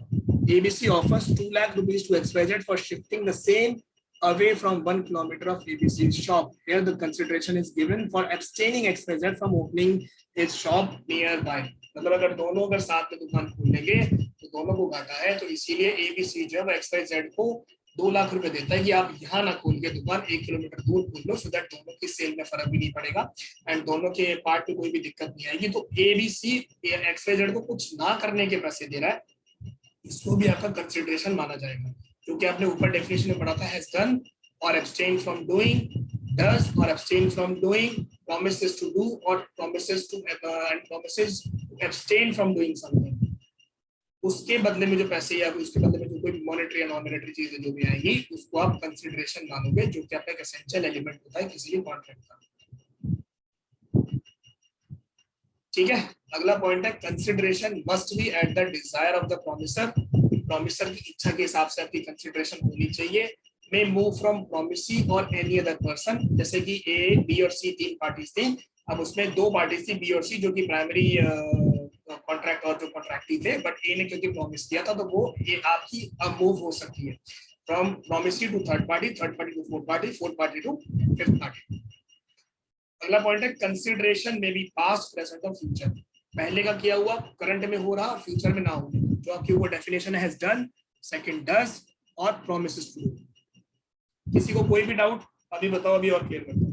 ABC offers 2 lakh rupees to XYZ for shifting the same away from 1 kilometer of ABC shop. Here the consideration is given for abstaining XYZ from opening his shop nearby. मतलब अगर दोनों अगर साथ में दुकान खोल लेंगे तो दोनों को घाटा है, तो इसीलिए ABC जब XYZ को 2 लाख रुपए देता है कि आप यहाँ ना खोल के दुकान 1 किलोमीटर दूर खोल लो, सो दैट दोनों की सेल में फर्क भी नहीं पड़ेगा एंड दोनों के पार्ट में कोई भी दिक्कत नहीं आएगी। तो ABC XYZ को कुछ ना करने के पैसे दे रहा है, इसको भी आपका कंसिडरेशन माना जाएगा, क्योंकि आपने ऊपर डेफिनेशन में पढ़ा था हैज डन और abstain from doing, does or abstain from doing, promises to do or promises to and promises to abstain from doing something। उसके बदले में जो पैसे या उसके बदले में जो कोई मॉनेटरी या नॉन मॉनेटरी चीजें जो भी आएंगी उसको आप कंसिडरेशन मानोगे, जो कि आपका एक एसेंशियल एलिमेंट होता है किसी भी कॉन्ट्रैक्ट का। ठीक है, अगला पॉइंट है consideration must B at the desire of the promisor. Promisor की इच्छा के हिसाब से आपकी कंसिडरेशन होनी चाहिए। मे मूव फ्रॉम प्रोमिसी और एनी अदर पर्सन, जैसे कि ए, बी और सी 3 पार्टीज थी, अब उसमें 2 पार्टीज थी बी और सी जो कि प्राइमरी कॉन्ट्रैक्ट और जो कॉन्ट्रैक्टी थे, बट ए ने क्योंकि प्रॉमिस किया था तो वो ये आपकी मूव हो सकती है from promisee to third party to fourth party to fifth party. अगला पॉइंट है कंसिडरेशन में बी पास्ट, प्रेजेंट और फ्यूचर। पहले का किया हुआ करंट में हो रहा, फ्यूचर में ना हो। जो आपकी वो डेफिनेशन है हैज डन, सेकंड डज और प्रॉमिसेस टू। किसी को कोई भी डाउट अभी बताओ, अभी और क्लियर कर दो।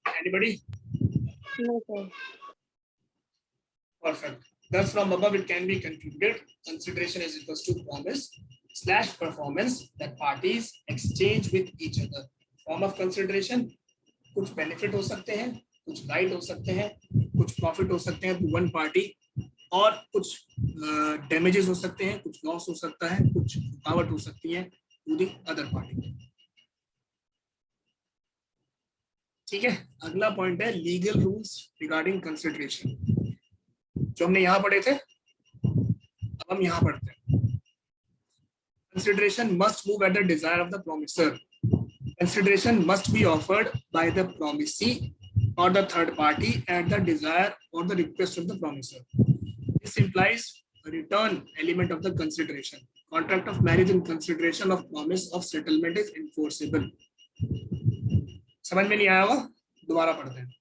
Anybody? No, sir. Perfect. Thus from above it can be concluded consideration is equals to promise slash performance that parties exchange with each other. Form of consideration, कुछ बेनिफिट हो सकते हैं, कुछ राइट हो सकते हैं, कुछ प्रॉफिट हो सकते हैं टू वन पार्टी, और कुछ डैमेजेस हो सकते हैं, कुछ लॉस हो सकता है, कुछ रुकावट हो सकती है टू द अदर पार्टी। ठीक है, अगला पॉइंट है लीगल रूल्स रिगार्डिंग कंसिडरेशन, जो हमने यहाँ पढ़े थे, अब हम यहाँ पढ़ते हैं। Consideration must move at the desire of the promisor. Consideration must be offered by the promisee or the third party at the desire or the request of the promisor. This implies a return element of the consideration. Contract of marriage in consideration of promise of settlement is enforceable. समझ में नहीं आया होगा, दोबारा पढ़ते हैं।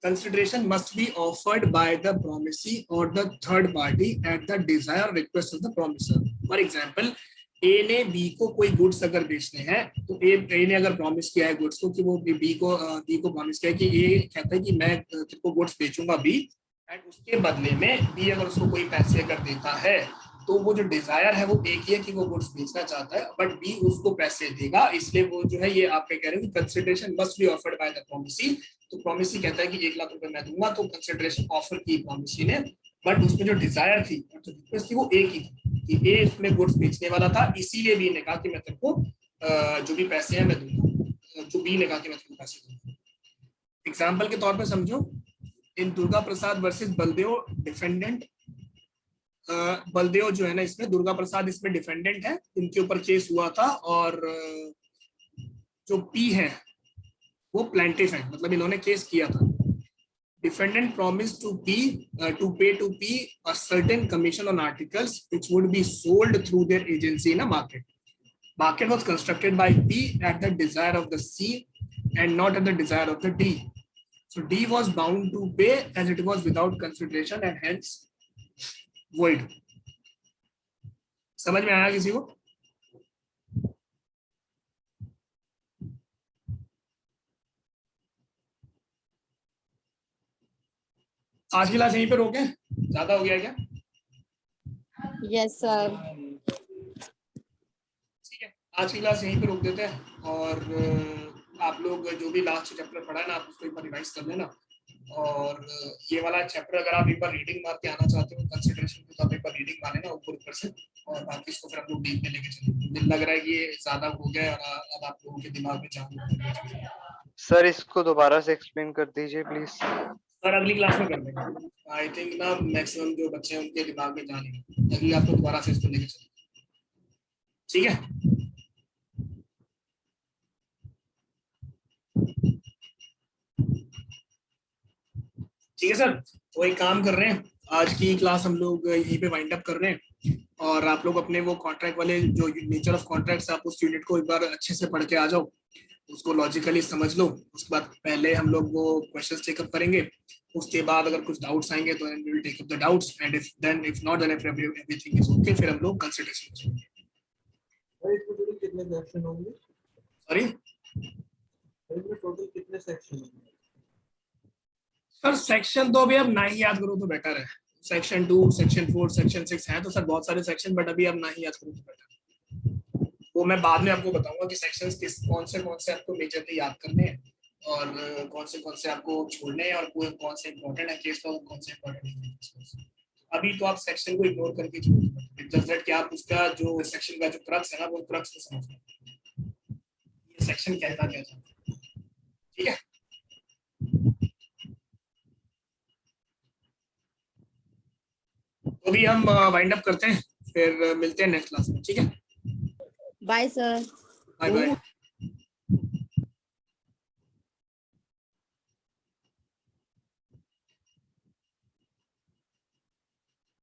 Consideration must be offered by the promisee or the third party at the desire or request of the promisor. For example, A ने B को कोई गुड्स अगर बेचने हैं तो A ने अगर प्रॉमिस किया है गुड्स को कि वो B को प्रॉमिस किया है कि A कहता है कि मैं तेरे गुड्स बेचूंगा B, एंड उसके बदले में B अगर उसको कोई पैसे अगर देता है तो वो जो डिजायर है वो एक ही है कि वो गुड्स बेचना चाहता है, बट बी उसको पैसे देगा, इसलिए वो जो है ये आप कह रहे हो कि consideration must be offered by the promisee. तो प्रॉमिसी कहता है कि 1 लाख रुपए मैं दूंगा, तो कंसिडरेशन ऑफर की प्रॉमिसी ने, बट उसमें जो डिजायर थी और जो रिक्वेस्ट थी वो एक ही थी कि ए उसमें गुड्स बेचने वाला था, इसीलिए बी ने कहा कि मैं तेरे को जो भी पैसे हैं मैं दूंगा, जो बी ने कहा कि मैं तेरे को पैसे दूंगा। एग्जाम्पल के तौर पर समझो, इन दुर्गा प्रसाद वर्सेस बलदेव डिफेंडेंट, बलदेव जो है ना इसमें, दुर्गा प्रसाद इसमें डिफेंडेंट है, इनके ऊपर केस हुआ था, और जो पी है वो प्लेंटिफ है, मतलब इन्होंने केस किया था। Defendant promise to pay to P a certain commission on articles which would be sold through their agency in a market. Market was constructed by P at the desire of the C and not at the desire of the D. So D was bound to pay as it was without consideration and hence void. समझ में आया किसी को? आज की क्लास यहीं पे रोके, ज्यादा हो गया क्या? Yes, sir. ठीक है, आज की क्लास यहीं पे रोक देते हैं, और आप लोग जो भी लास्ट चैप्टर पढ़ा है ना, आप उसको एक बार रिवाइज कर लेना, और ये वाला चैप्टर अगर आप एक बार रीडिंग मार के आना चाहते हो कंसिडरेशन को, तो आप एक बार रीडिंग मार लेना ऊपर से, और बाकी इसको फिर हम लोग डीप में लेके चलेंगे। मुझे लग रहा है कि ये ज्यादा हो गया और अब आप लोगों के दिमाग में जान। सर इसको दोबारा से एक्सप्लेन कर दीजिए प्लीज। सर अगली क्लास में कर देंगे, आई थिंक ना मैक्सिमम जो बच्चे हैं उनके दिमाग में जाने, अगली क्लास में दोबारा से इसको लेके चलेंगे। ठीक है, ठीक है सर, तो एक काम कर रहे हैं, आज की क्लास हम लोग यहीं पे वाइंड अप कर रहे हैं, और आप लोग अपने वो कॉन्ट्रैक्ट वाले जो नेचर ऑफ कॉन्ट्रैक्ट्स, आप उस यूनिट को एक बार अच्छे से पढ़ के आ जाओ, उसको लॉजिकली समझ लो। उसके बाद पहले हम लोग वो क्वेश्चंस टेकअप करेंगे, उसके बाद अगर कुछ डाउट्स आएंगे तो we will take up the doubts, and if not then if everything is okay, फिर हम लोग कंसल्टेशन करेंगे। और इसमें टोटल कितने सेक्शन होंगे? सॉरी इसमें टोटल कितने सेक्शन होंगे? सर, सेक्शन तो अभी अब ना ही याद करो तो बेटर है। सेक्शन 2, सेक्शन 4, सेक्शन 6 है तो सर बहुत सारे सेक्शन, बट अभी अब ना ही याद करो तो बेटर है। वो मैं बाद में आपको बताऊंगा कि सेक्शंस कौन से आपको मेजरली याद करने हैं, और कौन से आपको छोड़ने हैं, और कौन से इंपॉर्टेंट है केस का, कौन से इंपॉर्टेंट नहीं है। अभी तो आप सेक्शन को इग्नोर करके छोड़, जस्ट दैट कि आप उसका जो सेक्शन का जो क्रक्स है ना, वो क्रक्स को समझ लो, ये सेक्शन कहता क्या था। ठीक है, तो अभी हम वाइंड अप करते हैं, फिर मिलते हैं नेक्स्ट क्लास में। ठीक है, बाय सर। Bye bye.